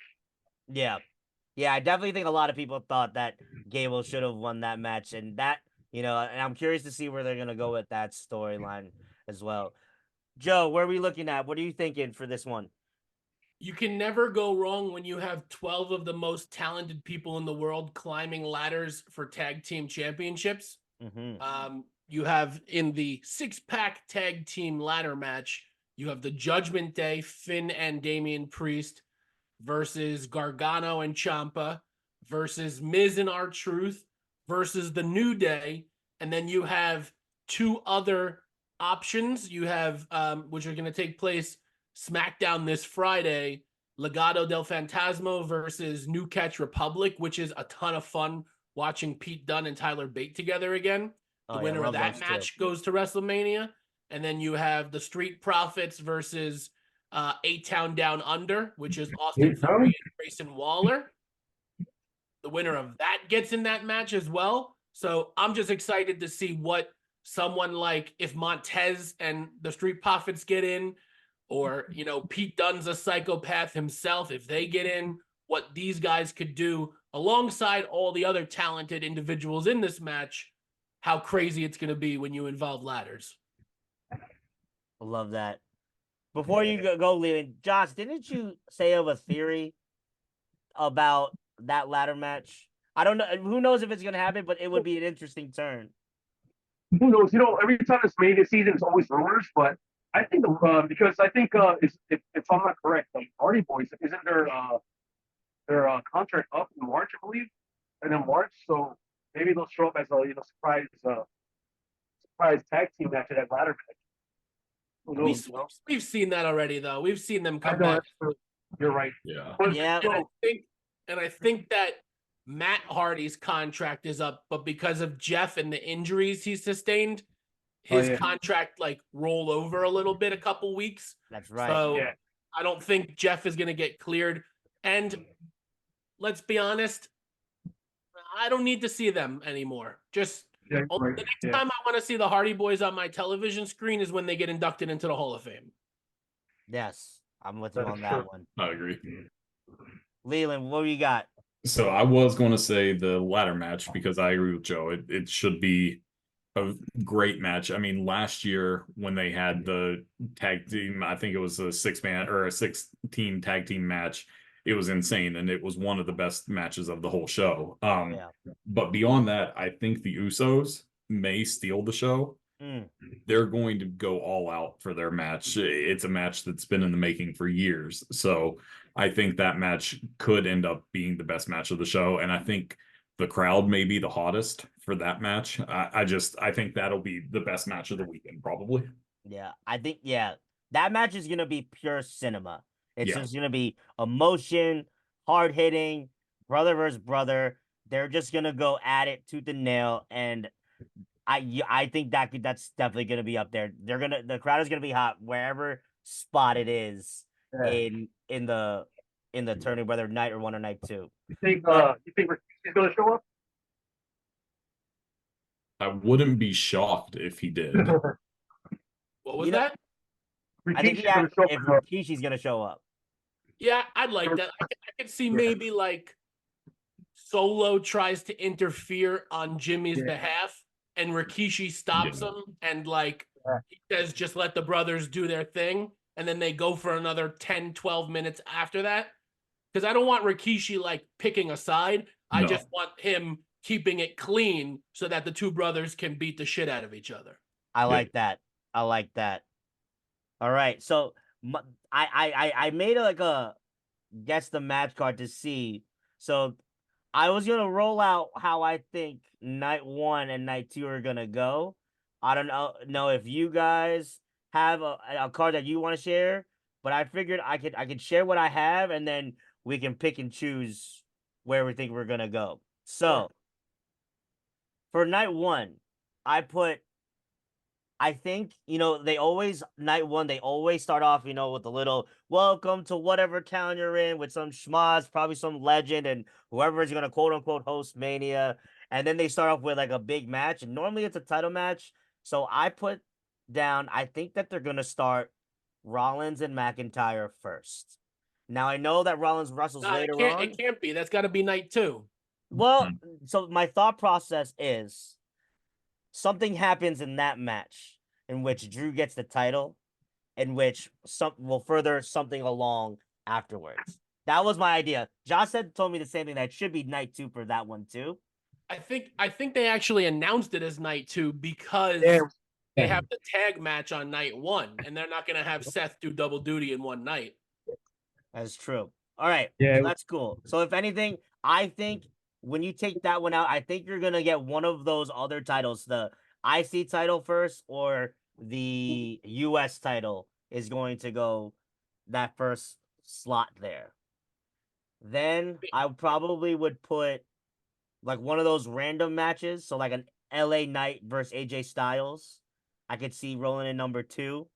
Speaker 1: Yeah. Yeah, I definitely think a lot of people thought that Gable should have won that match, and and I'm curious to see where they're gonna go with that storyline as well. Joe, where are we looking at? What are you thinking for this one?
Speaker 4: You can never go wrong when you have 12 of the most talented people in the world climbing ladders for tag team championships.
Speaker 1: Mm-hmm.
Speaker 4: You have in the 6-pack tag team ladder match, you have the Judgment Day, Finn and Damian Priest versus Gargano and Champa versus Miz and R-Truth versus the New Day. And then you have two other options. You have, which are going to take place SmackDown this Friday, Legado del Fantasma versus New Catch Republic, which is a ton of fun watching Pete Dunne and Tyler Bate together again. The
Speaker 1: Oh yeah,
Speaker 4: winner of
Speaker 1: love
Speaker 4: that
Speaker 1: those two.
Speaker 4: match goes to WrestleMania. And then you have the Street Profits versus A-Town Down Under, which is Austin Theory and Grayson Waller. The winner of that gets in that match as well. So I'm just excited to see what someone like if Montez and the Street Profits get in, or Pete Dunne's a psychopath himself, if they get in, what these guys could do alongside all the other talented individuals in this match. How crazy it's going to be when you involve ladders.
Speaker 1: I love that. Before you go leaving, Josh, didn't you say of a theory about that ladder match? I don't know. Who knows if it's gonna happen, but it would be an interesting turn.
Speaker 3: Who knows? Every time it's Mania season, it's always rumors, but I think because I think if I'm not correct, the Hardy Boys isn't their contract up in March, I believe, and in March, so maybe they'll show up as a surprise tag team match at that ladder match. Who knows?
Speaker 4: We've seen that already, though. We've seen them come back.
Speaker 3: You're right.
Speaker 2: Yeah.
Speaker 3: But,
Speaker 1: Yeah.
Speaker 4: I think that Matt Hardy's contract is up, but because of Jeff and the injuries he sustained, his contract rolled over a little bit, a couple weeks.
Speaker 1: That's right.
Speaker 4: So I don't think Jeff is going to get cleared. And let's be honest, I don't need to see them anymore. Just the next time I want to see the Hardy Boys on my television screen is when they get inducted into the Hall of Fame.
Speaker 1: Yes, I'm with you on that one.
Speaker 2: I agree.
Speaker 1: Leland, what do you got?
Speaker 2: So I was going to say the ladder match because I agree with Joe. It should be a great match. I mean, last year when they had the tag team, I think it was a 6-man or a 6-team tag team match. It was insane, and it was one of the best matches of the whole show. But beyond that, I think the Usos may steal the show. They're going to go all out for their match. It's a match that's been in the making for years. So I think that match could end up being the best match of the show. And I think the crowd may be the hottest for that match. I think that'll be the best match of the weekend, probably.
Speaker 1: Yeah, I think that match is gonna be pure cinema. It's just gonna be emotion, hard hitting, brother versus brother. They're just gonna go at it tooth and nail, and I think that's definitely gonna be up there. The crowd is gonna be hot wherever spot it is in the tourney, whether night or 1 or night 2.
Speaker 3: You think he's gonna show up?
Speaker 2: I wouldn't be shocked if he did.
Speaker 4: What was
Speaker 1: You know,
Speaker 4: that?
Speaker 1: I think
Speaker 3: Rikishi's gonna show
Speaker 1: if
Speaker 3: up.
Speaker 1: Rikishi's gonna show up.
Speaker 4: Yeah, I'd like that. I could see maybe like Solo tries to interfere on Jimmy's
Speaker 3: Yeah.
Speaker 4: behalf, and Rikishi stops
Speaker 2: Yeah.
Speaker 4: him, and like
Speaker 3: Yeah.
Speaker 4: he says, just let the brothers do their thing, and then they go for another 10, 12 minutes after that. Because I don't want Rikishi like picking a side. I
Speaker 2: No.
Speaker 4: just want him keeping it clean so that the two brothers can beat the shit out of each other.
Speaker 1: I
Speaker 2: Yeah.
Speaker 1: like that. I like that. All right, so I made like a guess the match card to see. So I was gonna roll out how I think night 1 and night 2 are gonna go. I don't know if you guys have a card that you want to share, but I figured I could share what I have, and then we can pick and choose where we think we're gonna go. So
Speaker 4: Sure.
Speaker 1: for night 1, I think, they always, night 1, they always start off, with a little welcome to whatever town you're in with some schmaz, probably some legend, and whoever is going to quote unquote host Mania. And then they start off with like a big match. And normally it's a title match. So I put down, I think that they're going to start Rollins and McIntyre first. Now I know that Rollins wrestles
Speaker 4: Nah,
Speaker 1: later on.
Speaker 4: it can't be. That's got to be night 2.
Speaker 1: Well, so my thought process is something happens in that match in which Drew gets the title, in which some will further something along afterwards. That was my idea. Josh told me the same thing, that it should be night 2 for that one too.
Speaker 4: I think they actually announced it as night 2 because
Speaker 3: Yeah.
Speaker 4: they have the tag match on night 1, and they're not going to have Seth do double duty in one night.
Speaker 1: That's true. All right.
Speaker 3: Yeah.
Speaker 1: So that's cool. So if anything, I think when you take that one out, I think you're gonna get one of those other titles. The IC title first, or the US title is going to go that first slot there. Then I probably would put like one of those random matches. So like an LA Knight versus AJ Styles. I could see rolling in number 2.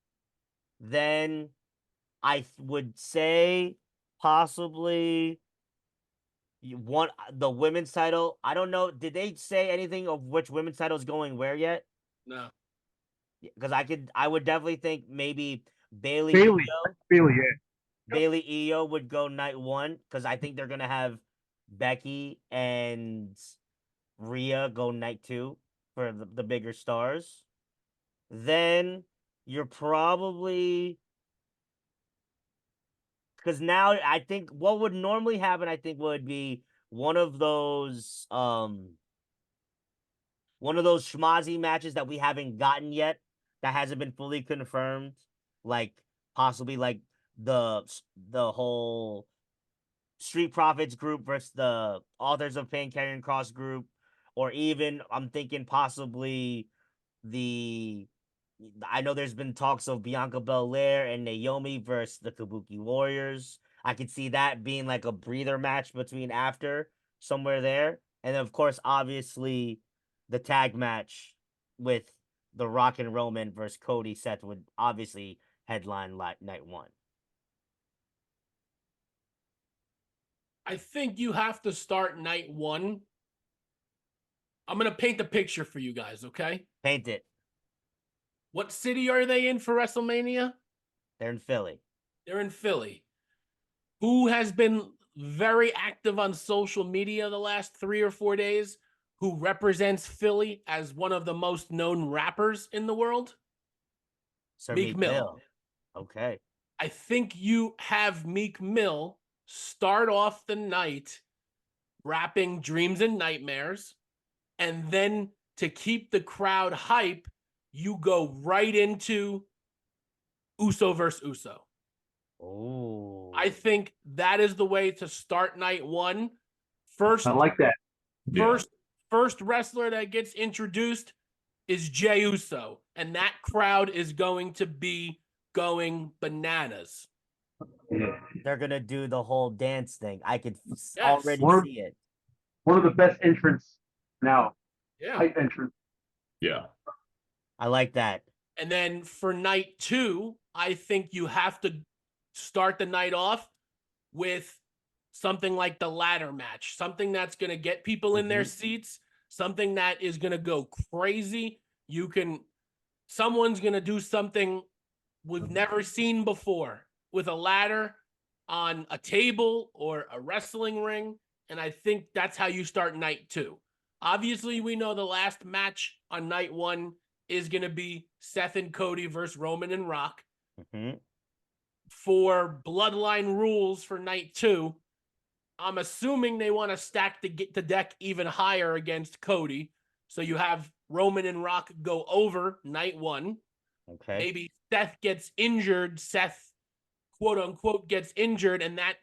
Speaker 1: Then I would say possibly you want the women's title. I don't know. Did they say anything of which women's title is going where yet?
Speaker 4: No.
Speaker 1: Because I would definitely think maybe Bailey
Speaker 3: Bailey.
Speaker 1: Io,
Speaker 3: Bailey, yeah.
Speaker 1: Bailey Io would go night 1, because I think they're gonna have Becky and Rhea go night 2 for the bigger stars. Then you're probably, because now I think what would normally happen, I think, would be one of those schmozzy matches that we haven't gotten yet, that hasn't been fully confirmed, like possibly like the whole Street Profits group versus the Authors of Pain Carrying Cross group, or even I'm thinking possibly the I know there's been talks of Bianca Belair and Naomi versus the Kabuki Warriors. I could see that being like a breather match between after, somewhere there. And then, of course, obviously, the tag match with The Rock and Roman versus Cody Seth would obviously headline night 1.
Speaker 4: I think you have to start night 1. I'm going to paint the picture for you guys, okay?
Speaker 1: Paint it.
Speaker 4: What city are they in for WrestleMania?
Speaker 1: They're in Philly.
Speaker 4: They're in Philly. Who has been very active on social media the last 3 or 4 days, who represents Philly as one of the most known rappers in the world?
Speaker 1: Sir
Speaker 4: Meek Mill.
Speaker 1: Okay.
Speaker 4: I think you have Meek Mill start off the night rapping Dreams and Nightmares, and then to keep the crowd hype, you go right into Uso versus Uso.
Speaker 1: Oh,
Speaker 4: I think that is the way to start night 1. First,
Speaker 3: I like that.
Speaker 2: Yeah.
Speaker 4: first wrestler that gets introduced is Jey Uso, and that crowd is going to be going bananas.
Speaker 3: Yeah.
Speaker 1: they're gonna do the whole dance thing. I could already
Speaker 3: One-
Speaker 1: see it.
Speaker 3: One of the best entrants now.
Speaker 4: Yeah.
Speaker 3: Hype entrance.
Speaker 2: Yeah.
Speaker 1: I like that.
Speaker 4: And then for night 2, I think you have to start the night off with something like the ladder match, something that's going to get people in their seats, something that is going to go crazy. Someone's going to do something we've never seen before with a ladder on a table or a wrestling ring. And I think that's how you start night 2. Obviously, we know the last match on night 1 is going to be Seth and Cody versus Roman and Rock.
Speaker 1: Mm-hmm.
Speaker 4: For Bloodline rules for night 2, I'm assuming they want to stack the deck even higher against Cody. So you have Roman and Rock go over night 1.
Speaker 1: Okay.
Speaker 4: Maybe Seth gets injured. Seth, quote unquote, gets injured, and that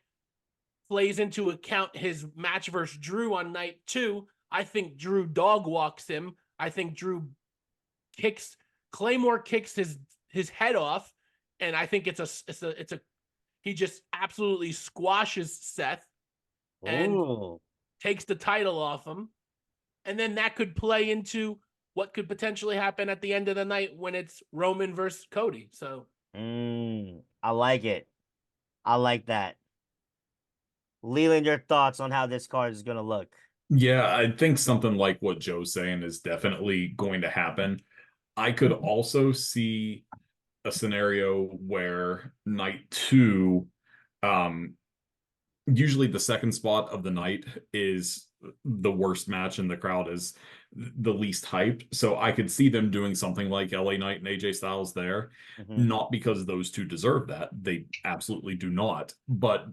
Speaker 4: plays into account his match versus Drew on night 2. I think Drew dog walks him. I think Drew Claymore kicks his head off, and I think he just absolutely squashes Seth and
Speaker 1: Ooh.
Speaker 4: takes the title off him. And then that could play into what could potentially happen at the end of the night when it's Roman versus Cody. So
Speaker 1: I like it. I like that. Leland, your thoughts on how this card is going to look?
Speaker 2: Yeah, I think something like what Joe's saying is definitely going to happen. I could also see a scenario where night 2, usually the second spot of the night is the worst match and the crowd is the least hyped. So I could see them doing something like LA Knight and AJ Styles there,
Speaker 1: Mm-hmm.
Speaker 2: not because those two deserve that. They absolutely do not. But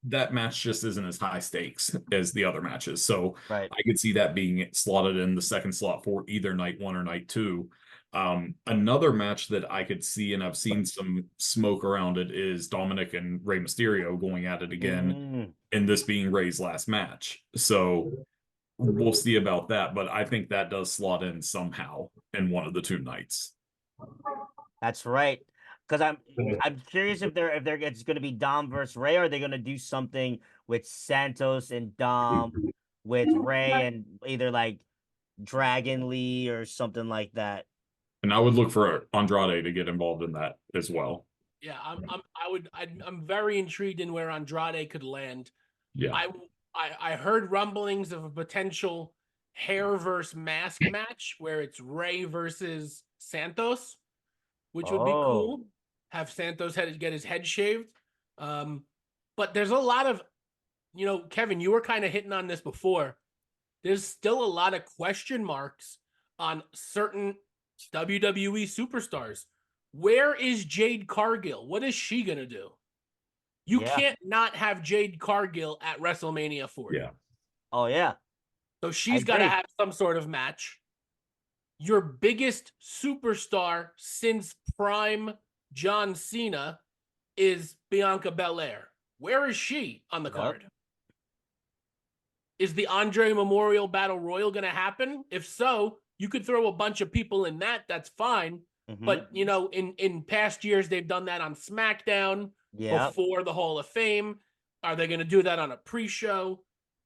Speaker 2: that match just isn't as high stakes as the other matches. So
Speaker 1: Right.
Speaker 2: I could see that being slotted in the second slot for either night 1 or night 2. Another match that I could see, and I've seen some smoke around it, is Dominic and Rey Mysterio going at it again, and this being Rey's last match. So we'll see about that, but I think that does slot in somehow in one of the 2 nights.
Speaker 1: That's right. Because I'm curious if it's going to be Dom versus Ray, or are they going to do something with Santos and Dom with Ray and either like Dragon Lee or something like that.
Speaker 2: And I would look for Andrade to get involved in that as well.
Speaker 4: yeah, I'm very intrigued in where Andrade could land.
Speaker 2: Yeah.
Speaker 4: I heard rumblings of a potential hair versus mask match where it's Ray versus Santos, which would be cool. Have Santos get his head shaved. But there's a lot of, Kevin, you were kind of hitting on this before. There's still a lot of question marks on certain WWE superstars. Where is Jade Cargill? What is she going to do? You can't not have Jade Cargill at WrestleMania 40.
Speaker 2: Yeah.
Speaker 1: Oh, yeah.
Speaker 4: So she's got to have some sort of match. Your biggest superstar since prime John Cena is Bianca Belair. Where is she on the card? Is the Andre Memorial Battle Royal going to happen? If so, you could throw a bunch of people in that. That's fine.
Speaker 1: Mm-hmm.
Speaker 4: But, in past years, they've done that on SmackDown before the Hall of Fame. Are they going to do that on a pre-show?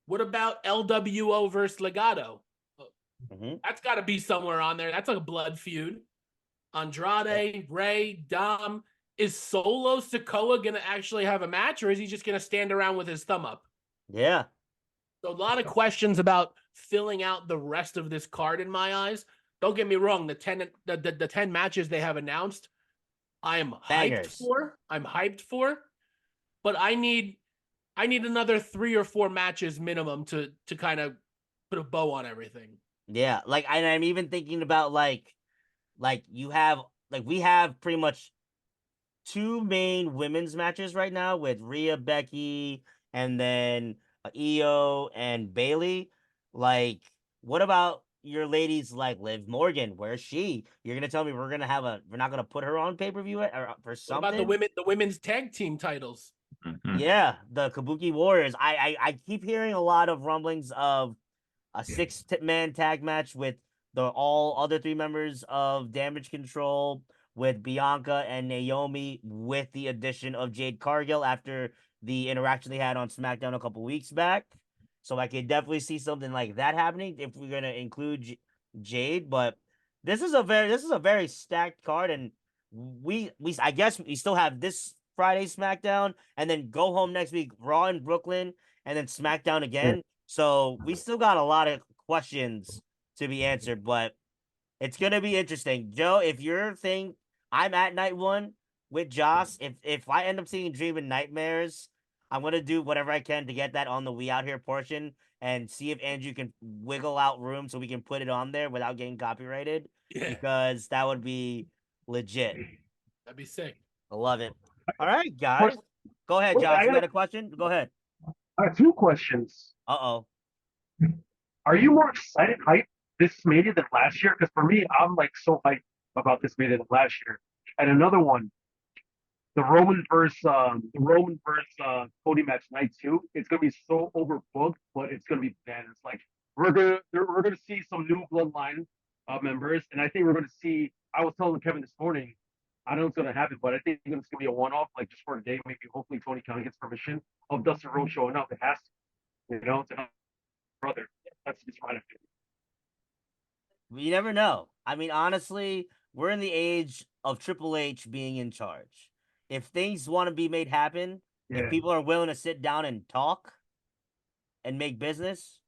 Speaker 4: What about LWO versus Legado?
Speaker 1: Mm-hmm.
Speaker 4: That's got to be somewhere on there. That's like a blood feud. Andrade, Ray, Dom. Is Solo Sikoa going to actually have a match, or is he just going to stand around with his thumb up?
Speaker 1: Yeah.
Speaker 4: So a lot of questions about filling out the rest of this card in my eyes. Don't get me wrong, the 10 matches they have announced, I am hyped for, but I need another 3 or 4 matches minimum to kind of put a bow on everything.
Speaker 1: Yeah, and I'm even thinking about we have pretty much 2 main women's matches right now with Rhea, Becky, and then Io and Bailey. What about your ladies like Liv Morgan? Where's she? You're gonna tell me we're not gonna put her on pay-per-view or for something?
Speaker 4: What about the women's tag team titles?
Speaker 2: Mm-hmm.
Speaker 1: Yeah, the Kabuki Warriors. I keep hearing a lot of rumblings of a 6-man tag match with all other 3 members of Damage Control, with Bianca and Naomi, with the addition of Jade Cargill after the interaction they had on SmackDown a couple weeks back. So I could definitely see something like that happening if we're gonna include Jade. But this is a very stacked card, and I guess we still have this Friday SmackDown, and then go home next week Raw in Brooklyn, and then SmackDown again. So we still got a lot of questions to be answered, but it's gonna be interesting. Joe, if your thing, I'm at night one with Joss. If I end up seeing Dream and Nightmares, I'm gonna do whatever I can to get that on the We Out Here portion and see if Andrew can wiggle out room so we can put it on there without getting copyrighted.
Speaker 4: Yeah,
Speaker 1: Because that would be legit.
Speaker 4: that'd be sick.
Speaker 1: I love it. All right, guys.
Speaker 3: Question-
Speaker 1: Go ahead,
Speaker 3: Wait,
Speaker 1: Josh. You had a question? Go ahead.
Speaker 3: I have two questions.
Speaker 1: Uh-oh.
Speaker 3: Are you more excited, hyped this Mania than last year? Because for me, I'm like so hyped about this Mania than last year. And another one, the Roman versus Cody match night two. It's gonna be so overbooked, but it's gonna be bananas. Like we're gonna see some new bloodline members, and I think we're gonna see. I was telling Kevin this morning. I don't know what's gonna happen, but I think it's gonna be a one-off, like just for a day. Maybe hopefully Tony Khan gets permission of Dustin Rhodes showing up. It has to, to help brother. That's just my opinion.
Speaker 1: You never know. I mean, honestly, we're in the age of Triple H being in charge. If things want to be made happen, if
Speaker 3: Yeah.
Speaker 1: people are willing to sit down and talk and make business,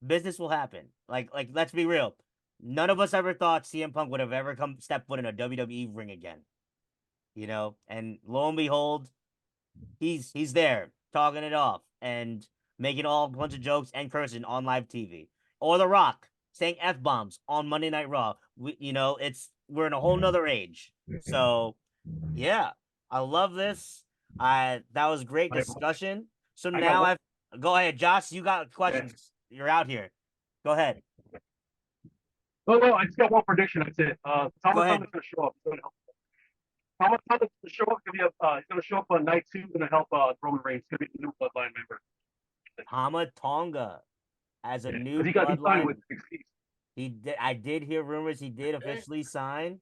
Speaker 1: business will happen. Like let's be real. None of us ever thought CM Punk would have ever come step foot in a WWE ring again. And lo and behold, he's there talking it off and making all a bunch of jokes and cursing on live TV. Or The Rock saying F bombs on Monday Night Raw. We're in a whole nother age. So yeah, I love this. That was great discussion. So
Speaker 3: I got
Speaker 1: now
Speaker 3: one.
Speaker 1: I've go ahead, Josh. You got questions. You're out here. Go ahead.
Speaker 3: No, I just got one prediction. That's it. Thomas
Speaker 1: Go ahead.
Speaker 3: Thomas is gonna show up. Thomas Thomas is gonna show up. He's gonna show up on night two. Gonna help Roman Reigns. Gonna be the new bloodline member.
Speaker 1: Hama Tonga as a new
Speaker 3: Because he signed
Speaker 1: bloodline.
Speaker 3: with NXT.
Speaker 1: He did. I did hear rumors he did officially sign.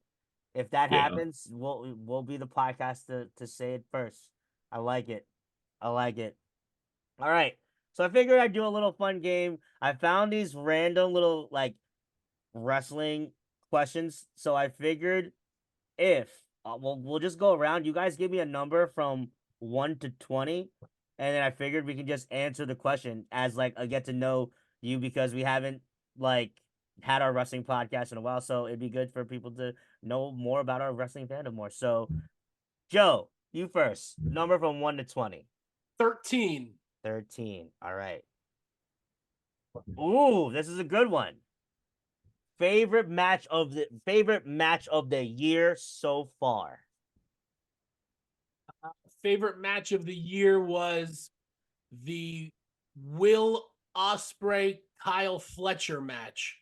Speaker 1: If that
Speaker 2: Yeah.
Speaker 1: happens, we'll be the podcast to say it first. I like it. I like it. All right. So I figured I'd do a little fun game. I found these random little like wrestling questions. So I figured if we'll just go around. You guys give me a number from 1 to 20, and then I figured we can just answer the question as like a get to know you because we haven't like had our wrestling podcast in a while, so it'd be good for people to know more about our wrestling fandom more. So, Joe, you first. Number from 1 to 20.
Speaker 4: 13.
Speaker 1: 13. All right. Ooh, this is a good one. Favorite match of the year so far.
Speaker 4: Favorite match of the year was the Will Ospreay Kyle Fletcher match,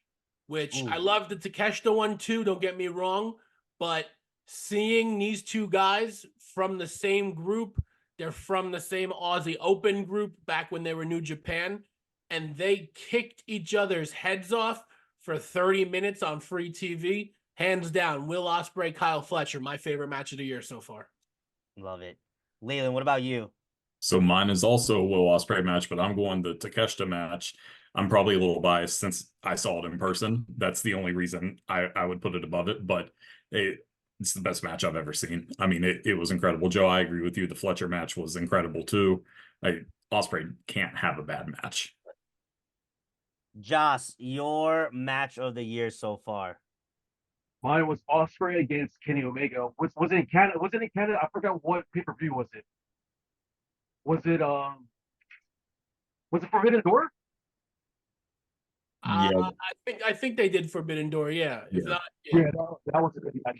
Speaker 4: which I
Speaker 1: Ooh.
Speaker 4: love the Takeshita one too, don't get me wrong, but seeing these two guys from the same group, they're from the same Aussie Open group back when they were New Japan, and they kicked each other's heads off for 30 minutes on free TV. Hands down, Will Ospreay, Kyle Fletcher, my favorite match of the year so far.
Speaker 1: Love it. Leland, what about you?
Speaker 2: So mine is also a Will Ospreay match, but I'm going the Takeshita match. I'm probably a little biased since I saw it in person. That's the only reason I would put it above it, but it's the best match I've ever seen. I mean, it was incredible. Joe, I agree with you. The Fletcher match was incredible too. Ospreay can't have a bad match.
Speaker 1: Joss, your match of the year so far.
Speaker 3: Mine was Ospreay against Kenny Omega. Was it in Canada? Was it in Canada? I forgot what pay-per-view was it. Was it Forbidden Door?
Speaker 2: Yeah.
Speaker 4: I think they did Forbidden Door, yeah. If
Speaker 2: Yeah.
Speaker 4: not,
Speaker 3: Yeah, that was a good match.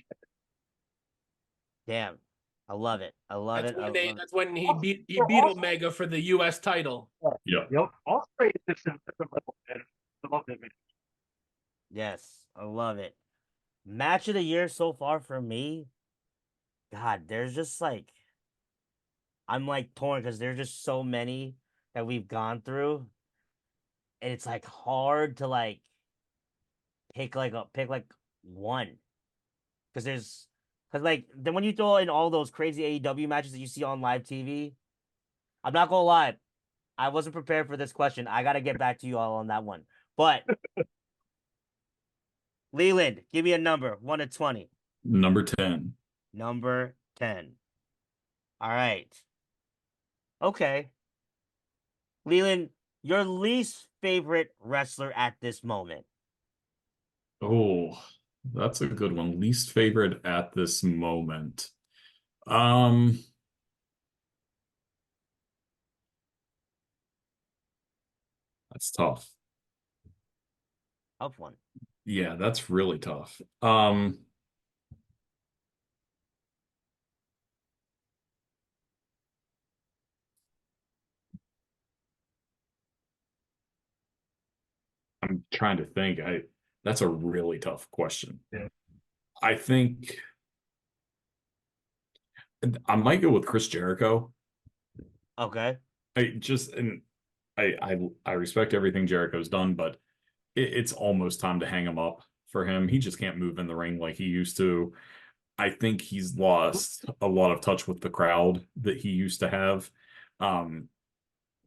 Speaker 1: Damn. I love it. I love it.
Speaker 4: That's when he beat
Speaker 3: Also-
Speaker 4: Omega for the US title.
Speaker 2: Yeah.
Speaker 3: Yep. Ospreay is just a different level, man. I love that man.
Speaker 1: Yes, I love it. Match of the year so far for me. God, there's just like I'm like torn because there's just so many that we've gone through. And it's like hard to like pick like one. Because like then when you throw in all those crazy AEW matches that you see on live TV, I'm not gonna lie, I wasn't prepared for this question. I gotta get back to you all on that one. But Leland, give me a number, 1 to 20.
Speaker 2: Number 10.
Speaker 1: Number 10. All right. Okay. Leland, your least favorite wrestler at this moment.
Speaker 2: Oh, that's a good one. Least favorite at this moment. Um, that's tough.
Speaker 1: Tough one.
Speaker 2: Yeah, that's really tough. I'm trying to think. That's a really tough question.
Speaker 3: Yeah.
Speaker 2: I think I might go with Chris Jericho.
Speaker 1: Okay.
Speaker 2: I just and I respect everything Jericho's done, but it's almost time to hang him up for him. He just can't move in the ring like he used to. I think he's lost a lot of touch with the crowd that he used to have. Um,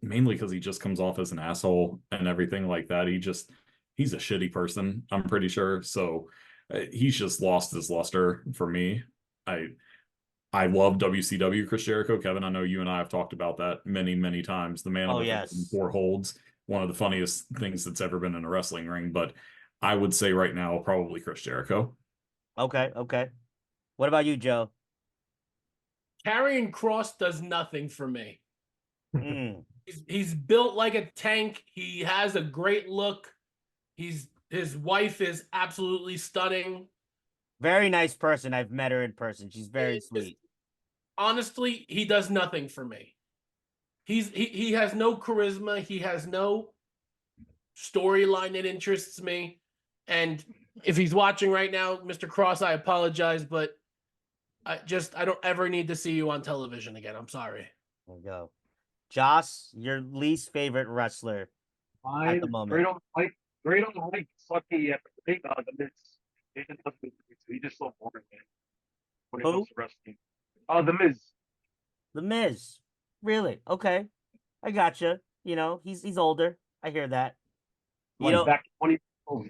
Speaker 2: Mainly because he just comes off as an asshole and everything like that. He's a shitty person, I'm pretty sure. So he's just lost his luster for me. I I love WCW Chris Jericho. Kevin, I know you and I have talked about that many, many times. The man of
Speaker 1: Oh,
Speaker 2: the thousand
Speaker 1: yes.
Speaker 2: four holds, one of the funniest things that's ever been in a wrestling ring. But I would say right now, probably Chris Jericho.
Speaker 1: Okay. Okay. What about you, Joe?
Speaker 4: Karrion Cross does nothing for me.
Speaker 1: Mm.
Speaker 4: He's built like a tank. He has a great look. His wife is absolutely stunning.
Speaker 1: Very nice person. I've met her in person. She's very
Speaker 4: He is-
Speaker 1: sweet.
Speaker 4: Honestly, he does nothing for me. He has no charisma. He has no storyline that interests me. And if he's watching right now, Mr. Cross, I apologize, but I don't ever need to see you on television again. I'm sorry.
Speaker 1: There we go. Joss, your least favorite wrestler at the
Speaker 3: Mine,
Speaker 1: moment.
Speaker 3: Great on the Mike, sucky at the Miz. He just doesn't do it. He's just so boring, man, when it comes
Speaker 1: Who?
Speaker 3: to wrestling. The Miz.
Speaker 1: The Miz. Really? Okay. I gotcha. He's older. I hear that. You
Speaker 3: Like
Speaker 1: know,
Speaker 3: back 20,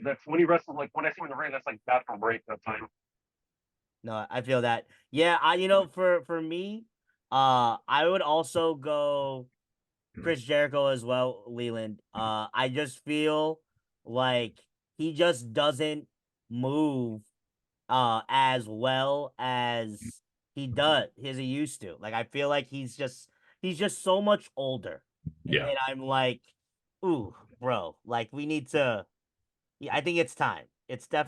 Speaker 3: that's when he wrestled. Like when I see him in the ring, that's like bathroom break that time.
Speaker 1: no, I feel that. Yeah, for me, I would also go Chris Jericho as well, Leland. I just feel like he just doesn't move as well as he used to. Like I feel like he's just so much older.
Speaker 2: Yeah,
Speaker 1: And I'm like, ooh, bro, like we need to. Yeah, I think it's time. It's
Speaker 2: yeah,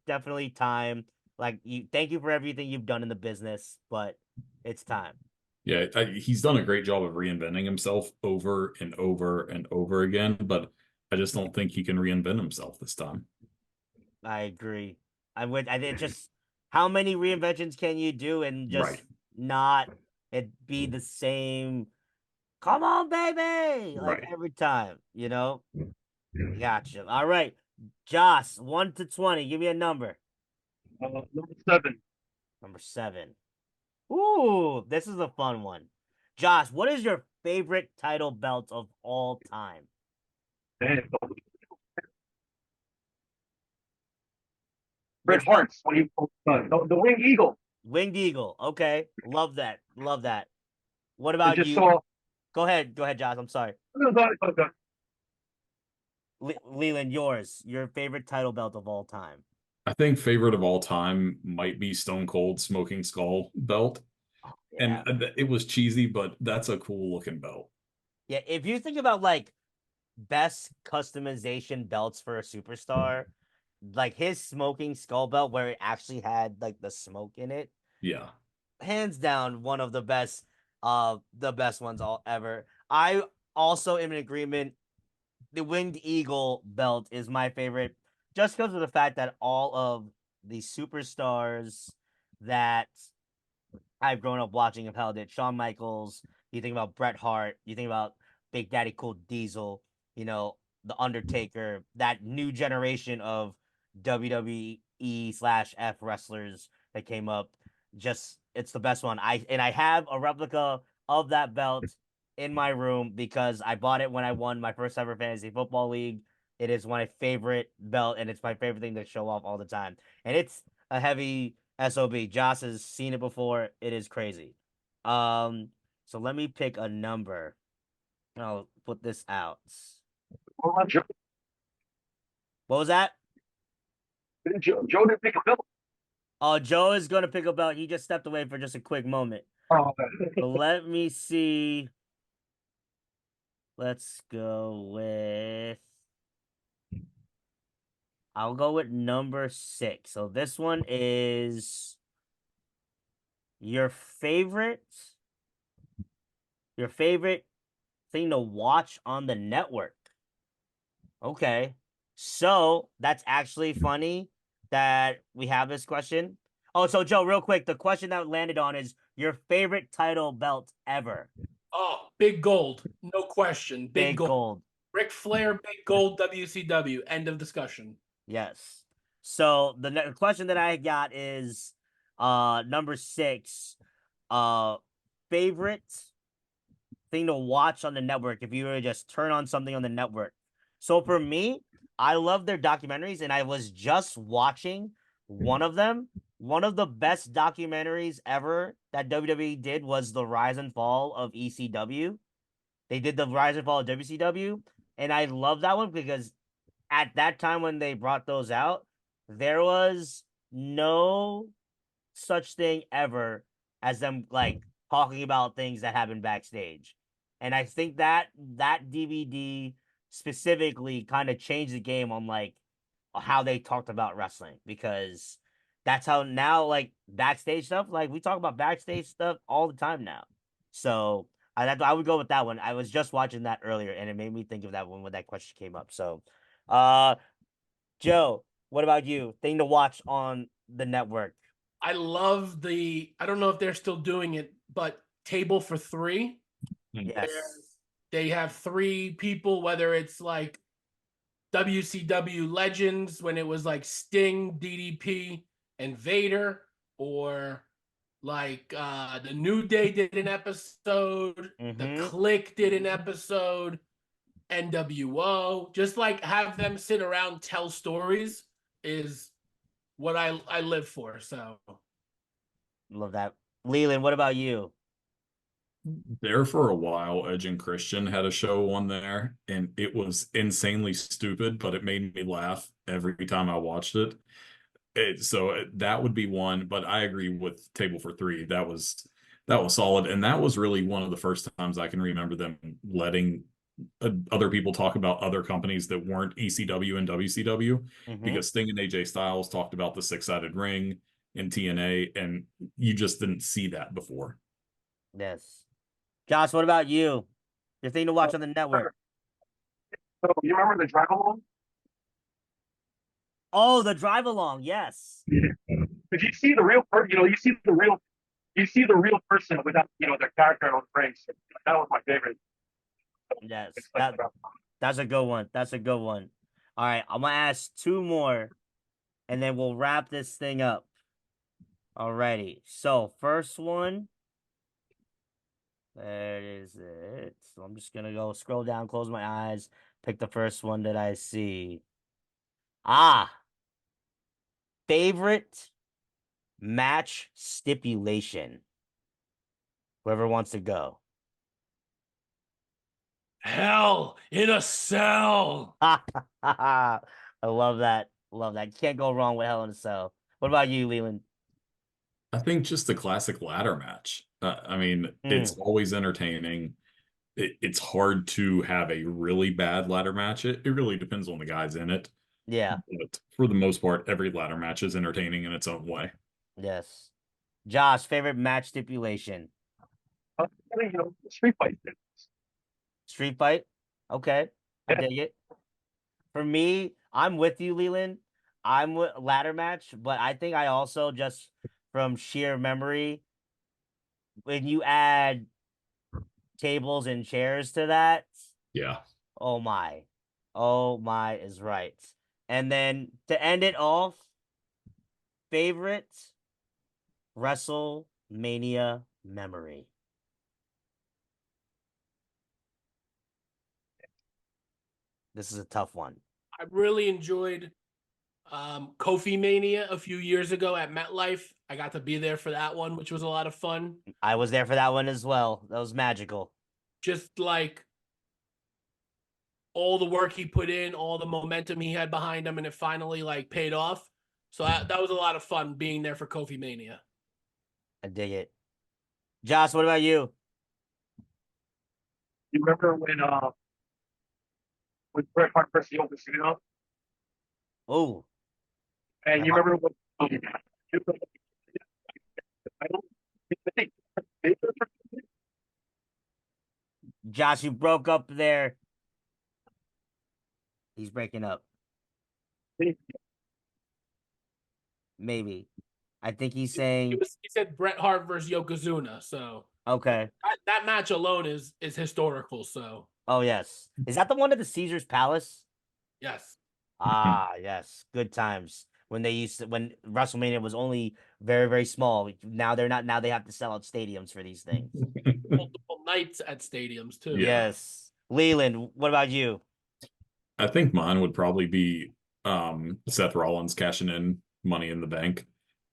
Speaker 1: definitely time. Like thank you for everything you've done in the business, but it's time.
Speaker 2: yeah. He's done a great job of reinventing himself over and over and over again, but I just don't think he can reinvent himself this time.
Speaker 1: I agree. I think just how many reinventions can you do and
Speaker 2: Right,
Speaker 1: just not it be the same? Come on, baby! Like
Speaker 2: right.
Speaker 1: every time, you know. Gotcha. All right, Joss, 1 to 20. Give me a number.
Speaker 3: Number 7.
Speaker 1: Number 7. Ooh, this is a fun one. Josh, what is your favorite title belt of all time?
Speaker 3: Man, Bret
Speaker 1: Which one?
Speaker 3: Hart's when he the Winged Eagle.
Speaker 1: Winged Eagle. Okay. Love that. Love that. What
Speaker 3: I
Speaker 1: about
Speaker 3: just
Speaker 1: you?
Speaker 3: saw.
Speaker 1: Go ahead. Go ahead, Josh. I'm sorry. Leland, yours. Your favorite title belt of all time.
Speaker 2: I think favorite of all time might be Stone Cold Smoking Skull belt. And
Speaker 1: Yeah.
Speaker 2: it was cheesy, but that's a cool looking belt.
Speaker 1: Yeah. If you think about like best customization belts for a superstar, like his smoking skull belt where it actually had like the smoke in it,
Speaker 2: Yeah.
Speaker 1: hands down one of the best ones all ever. I also am in agreement. The Winged Eagle belt is my favorite, just because of the fact that all of the superstars that I've grown up watching have held it. Shawn Michaels, you think about Bret Hart, you think about Big Daddy Cool Diesel, The Undertaker, that new generation of WWE/F wrestlers that came up. Just it's the best one. I have a replica of that belt in my room because I bought it when I won my first ever fantasy football league. It is my favorite belt, and it's my favorite thing to show off all the time. And it's a heavy SOB. Joss has seen it before. It is crazy. Um, so let me pick a number. I'll put this out. What was that?
Speaker 3: Joe didn't pick a belt.
Speaker 1: Oh, Joe is gonna pick a belt. He just stepped away for just a quick moment.
Speaker 3: Oh,
Speaker 1: So let me see. Let's go with. I'll go with number 6. So this one is your favorite, your favorite thing to watch on the network. Okay. So that's actually funny that we have this question. Oh, so Joe, real quick, the question that landed on is your favorite title belt ever.
Speaker 4: Oh, big gold. No question. Big
Speaker 1: Big
Speaker 4: gold.
Speaker 1: gold.
Speaker 4: Ric Flair, big gold WCW. End of discussion.
Speaker 1: Yes. So the question that I got is number 6, uh favorite thing to watch on the network if you were to just turn on something on the network. So for me, I love their documentaries, and I was just watching one of them. One of the best documentaries ever that WWE did was the rise and fall of ECW. They did the rise and fall of WCW, and I love that one because at that time when they brought those out, there was no such thing ever as them like talking about things that happened backstage. And I think that that DVD specifically kind of changed the game on like how they talked about wrestling, because that's how now like backstage stuff, like we talk about backstage stuff all the time now. So I would go with that one. I was just watching that earlier and it made me think of that one when that question came up. So uh Joe, what about you? Thing to watch on the network.
Speaker 4: I love I don't know if they're still doing it, but Table for Three, where
Speaker 1: Yes.
Speaker 4: they have three people, whether it's like WCW legends when it was like Sting, DDP, and Vader, or like the New Day did an episode, the
Speaker 1: Mm-hmm.
Speaker 4: Click did an episode, NWO. Just like have them sit around tell stories is what I live for. So
Speaker 1: Love that. Leland, what about you?
Speaker 2: There for a while, Edge and Christian had a show on there, and it was insanely stupid, but it made me laugh every time I watched it. That would be one, but I agree with Table for Three. That was solid, and that was really one of the first times I can remember them letting other people talk about other companies that weren't ECW and WCW,
Speaker 1: Mm-hmm.
Speaker 2: because Sting and AJ Styles talked about the six-sided ring in TNA, and you just didn't see that before.
Speaker 1: Yes. Josh, what about you? Your thing to watch on the network.
Speaker 3: so you remember the drive along?
Speaker 1: Oh, the drive along. Yes.
Speaker 3: If you see the real person, you see the real person without their character on the face. That was my favorite.
Speaker 1: Yes.
Speaker 3: It's like
Speaker 1: That's a good one. That's a good one. All right, I'm gonna ask two more and then we'll wrap this thing up. Alrighty. So first one. There is it. So I'm just gonna go scroll down, close my eyes, pick the first one that I see. Ah, favorite match stipulation. Whoever wants to go.
Speaker 4: Hell in a Cell.
Speaker 1: I love that. Love that. Can't go wrong with Hell in a Cell. What about you, Leland?
Speaker 2: I think just the classic ladder match. I mean, it's
Speaker 1: Mm,
Speaker 2: always entertaining. It's hard to have a really bad ladder match. It really depends on the guys in it.
Speaker 1: yeah.
Speaker 2: But for the most part, every ladder match is entertaining in its own way.
Speaker 1: Yes. Josh, favorite match stipulation.
Speaker 3: street fight.
Speaker 1: Street fight. Okay. I
Speaker 3: Yeah.
Speaker 1: dig it. For me, I'm with you, Leland. I'm with ladder match, but I think I also just from sheer memory, when you add tables and chairs to that,
Speaker 2: Yeah.
Speaker 1: oh my. Oh my is right. And then to end it off, favorite WrestleMania memory. This is a tough one.
Speaker 4: I really enjoyed Kofi Mania a few years ago at MetLife. I got to be there for that one, which was a lot of fun.
Speaker 1: I was there for that one as well. That was magical.
Speaker 4: Just like all the work he put in, all the momentum he had behind him, and it finally like paid off. So that was a lot of fun being there for Kofi Mania.
Speaker 1: I dig it. Josh, what about you?
Speaker 3: You remember when Bret Hart versus Yokozuna?
Speaker 1: Oh,
Speaker 3: And you remember when I don't think
Speaker 1: Josh, you broke up there. He's breaking up. Maybe. I think he's saying
Speaker 4: He said Bret Hart versus Yokozuna. So
Speaker 1: okay.
Speaker 4: that match alone is historical. So
Speaker 1: Oh yes. Is that the one at the Caesar's Palace?
Speaker 4: yes.
Speaker 1: Ah, yes. Good times. When they used to when WrestleMania was only very, very small. Now they're not now they have to sell out stadiums for these things.
Speaker 4: Multiple nights at stadiums too.
Speaker 2: Yeah.
Speaker 1: Yes. Leland, what about you?
Speaker 2: I think mine would probably be Seth Rollins cashing in Money in the Bank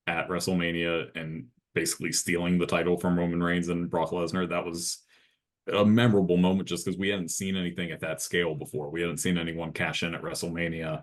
Speaker 2: at WrestleMania and basically stealing the title from Roman Reigns and Brock Lesnar. That was a memorable moment just because we hadn't seen anything at that scale before. We hadn't seen anyone cash in at WrestleMania.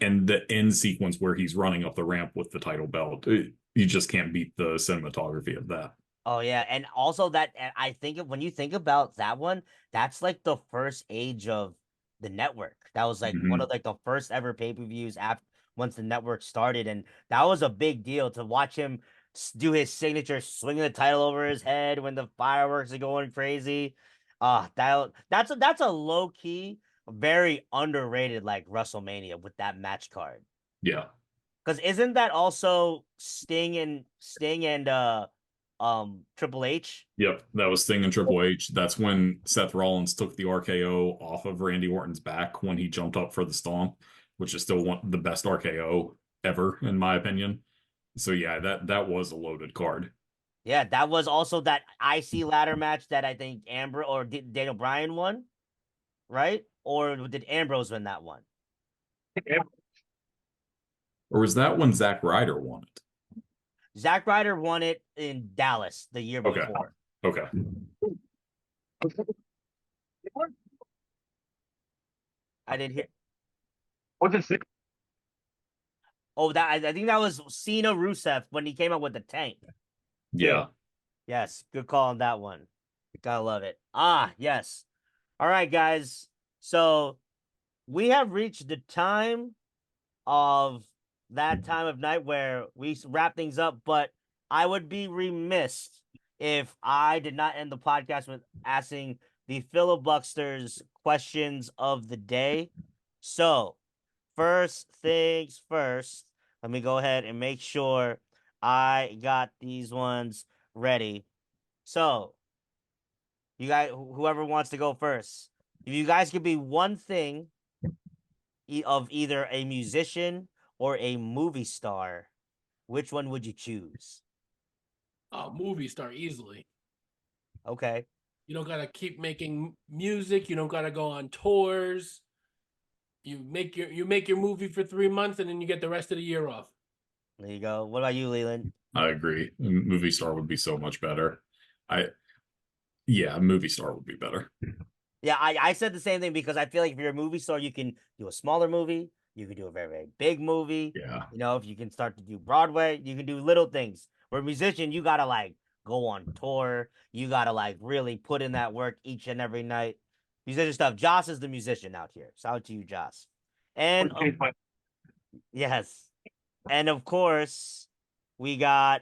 Speaker 2: And the end sequence where he's running up the ramp with the title belt, you just can't beat the cinematography of that.
Speaker 1: Oh yeah, and also that and I think when you think about that one, that's like the first age of the network. That was like one of
Speaker 2: Mhm.
Speaker 1: like the first ever pay-per-views after once the network started, and that was a big deal to watch him do his signature swinging the title over his head when the fireworks are going crazy. That's a low key, very underrated like WrestleMania with that match card.
Speaker 2: Yeah.
Speaker 1: Because isn't that also Sting and Triple H?
Speaker 2: Yep, that was Sting and Triple H. That's when Seth Rollins took the RKO off of Randy Orton's back when he jumped up for the stomp, which is still one the best RKO ever, in my opinion. So yeah, that was a loaded card.
Speaker 1: Yeah, that was also that IC ladder match that I think Amber or Daniel Bryan won, right? Or did Ambrose win that one?
Speaker 2: Or was that when Zack Ryder won it?
Speaker 1: Zack Ryder won it in Dallas the year
Speaker 2: Okay.
Speaker 1: before.
Speaker 2: Okay.
Speaker 1: I didn't hear.
Speaker 3: was it six?
Speaker 1: Oh, I think that was Cena Rusev when he came out with the tank.
Speaker 2: Yeah.
Speaker 1: Yes, good call on that one. Gotta love it. Ah, yes. All right, guys. So we have reached the time of that time of night where we wrap things up, but I would be remiss if I did not end the podcast with asking the filibusters questions of the day. So, first things first, let me go ahead and make sure I got these ones ready. So, you guys, whoever wants to go first, if you guys could be one thing of either a musician or a movie star, which one would you choose?
Speaker 4: Movie star easily.
Speaker 1: Okay.
Speaker 4: You don't gotta keep making music. You don't gotta go on tours. You make your movie for 3 months and then you get the rest of the year off.
Speaker 1: There you go. What about you, Leland?
Speaker 2: I agree. Movie star would be so much better. I yeah, movie star would be better.
Speaker 1: Yeah, I said the same thing because I feel like if you're a movie star, you can do a smaller movie, you can do a very, very big movie.
Speaker 2: Yeah.
Speaker 1: You know, if you can start to do Broadway, you can do little things. Where a musician, you gotta like go on tour, you gotta like really put in that work each and every night. Musician stuff. Joss is the musician out here. Shout to you, Joss. And yes. And of course, we got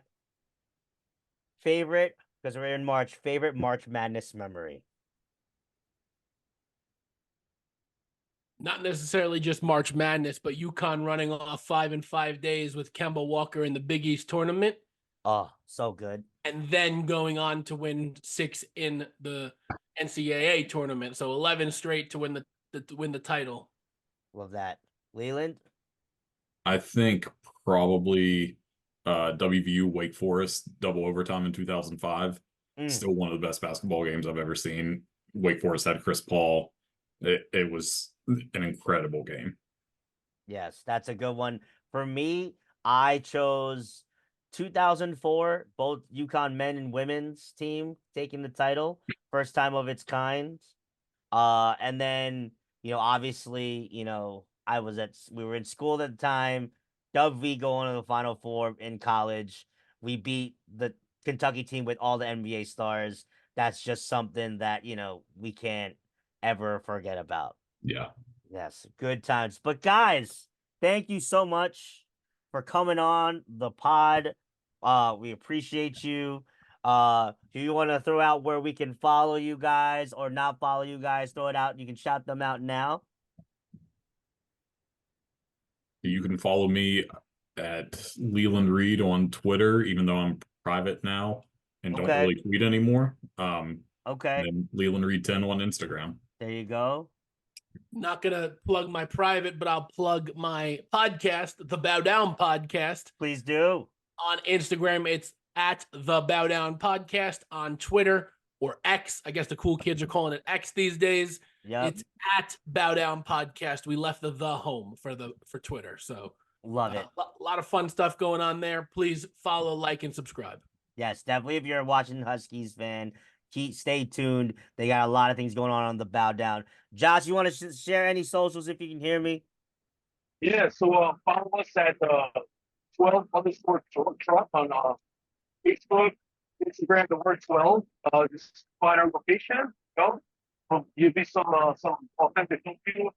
Speaker 1: favorite, because we're in March, favorite March Madness memory.
Speaker 4: Not necessarily just March Madness, but UConn running off 5 in 5 days with Kemba Walker in the Big East tournament,
Speaker 1: Oh, so good.
Speaker 4: and then going on to win 6 in the NCAA tournament. So 11 straight to win the title.
Speaker 1: Love that. Leland?
Speaker 2: I think probably WVU Wake Forest double overtime in 2005.
Speaker 1: Mm,
Speaker 2: Still one of the best basketball games I've ever seen. Wake Forest had Chris Paul. It was an incredible game.
Speaker 1: yes, that's a good one. For me, I chose 2004, both UConn men and women's team taking the title, first time of its kind. And then, obviously, we were in school at the time. WV going to the Final Four in college. We beat the Kentucky team with all the NBA stars. That's just something that, we can't ever forget about.
Speaker 2: Yeah.
Speaker 1: Yes, good times. But guys, thank you so much for coming on the pod. We appreciate you. Do you want to throw out where we can follow you guys or not follow you guys? Throw it out. You can shout them out now.
Speaker 2: You can follow me at Leland Reed on Twitter, even though I'm private now and don't
Speaker 1: Okay.
Speaker 2: really tweet anymore.
Speaker 1: Okay.
Speaker 2: And Leland Reed 10 on Instagram.
Speaker 1: There you go.
Speaker 4: Not gonna plug my private, but I'll plug my podcast, the Bow Down Podcast.
Speaker 1: Please do.
Speaker 4: On Instagram, it's at the Bow Down Podcast. On Twitter or X, I guess the cool kids are calling it X these days.
Speaker 1: Yep.
Speaker 4: It's at Bow Down Podcast. We left the home for Twitter. So
Speaker 1: Love it.
Speaker 4: A lot of fun stuff going on there. Please follow, like, and subscribe.
Speaker 1: Yes, definitely. If you're a watching Huskies fan, stay tuned. They got a lot of things going on the Bow Down. Josh, you want to share any socials if you can hear me?
Speaker 3: Yeah, so follow us at 12_truck on Facebook, Instagram, the word 12. Just find our location. You'll be some authentic food.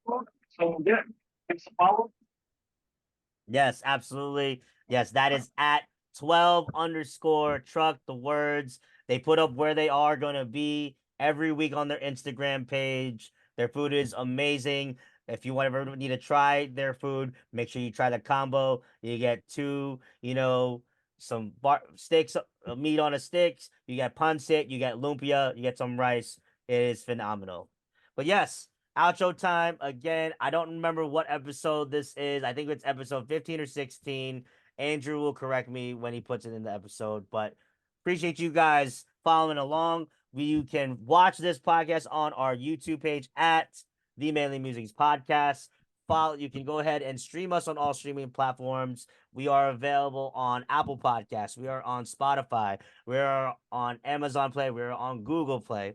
Speaker 3: So yeah, give us a follow.
Speaker 1: Yes, absolutely. Yes, that is at 12_truck. The words they put up where they are going to be every week on their Instagram page. Their food is amazing. If you ever need to try their food, make sure you try the combo. You get two, some sticks, meat on a sticks. You get pancit, you get lumpia, you get some rice. It is phenomenal. But yes, outro time again. I don't remember what episode this is. I think it's episode 15 or 16. Andrew will correct me when he puts it in the episode, but appreciate you guys following along. You can watch this podcast on our YouTube page at the Manly Musings Podcast. You can go ahead and stream us on all streaming platforms. We are available on Apple Podcasts. We are on Spotify. We are on Amazon Play. We are on Google Play.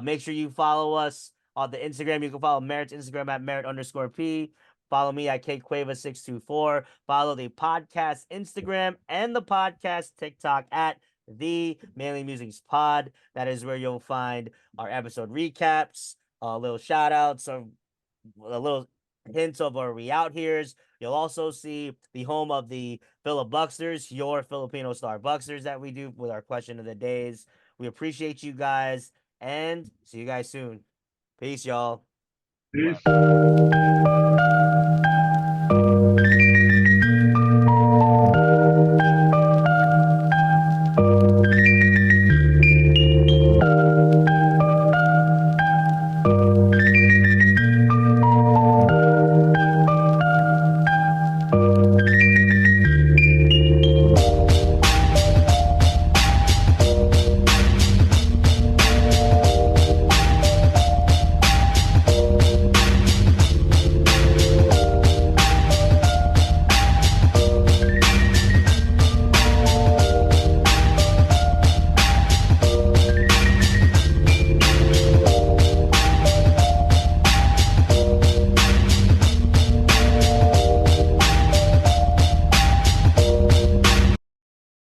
Speaker 1: Make sure you follow us on the Instagram. You can follow Merritt's Instagram at Merritt_P. Follow me at KQueva624. Follow the podcast Instagram and the podcast TikTok at the Manly Musings Pod. That is where you'll find our episode recaps, little shout outs, or a little hints of our we out here's. You'll also see the home of the Filibuxters, your Filipino Star Bucksters that we do with our question of the days. We appreciate you guys and see you guys soon. Peace, y'all.
Speaker 3: Peace.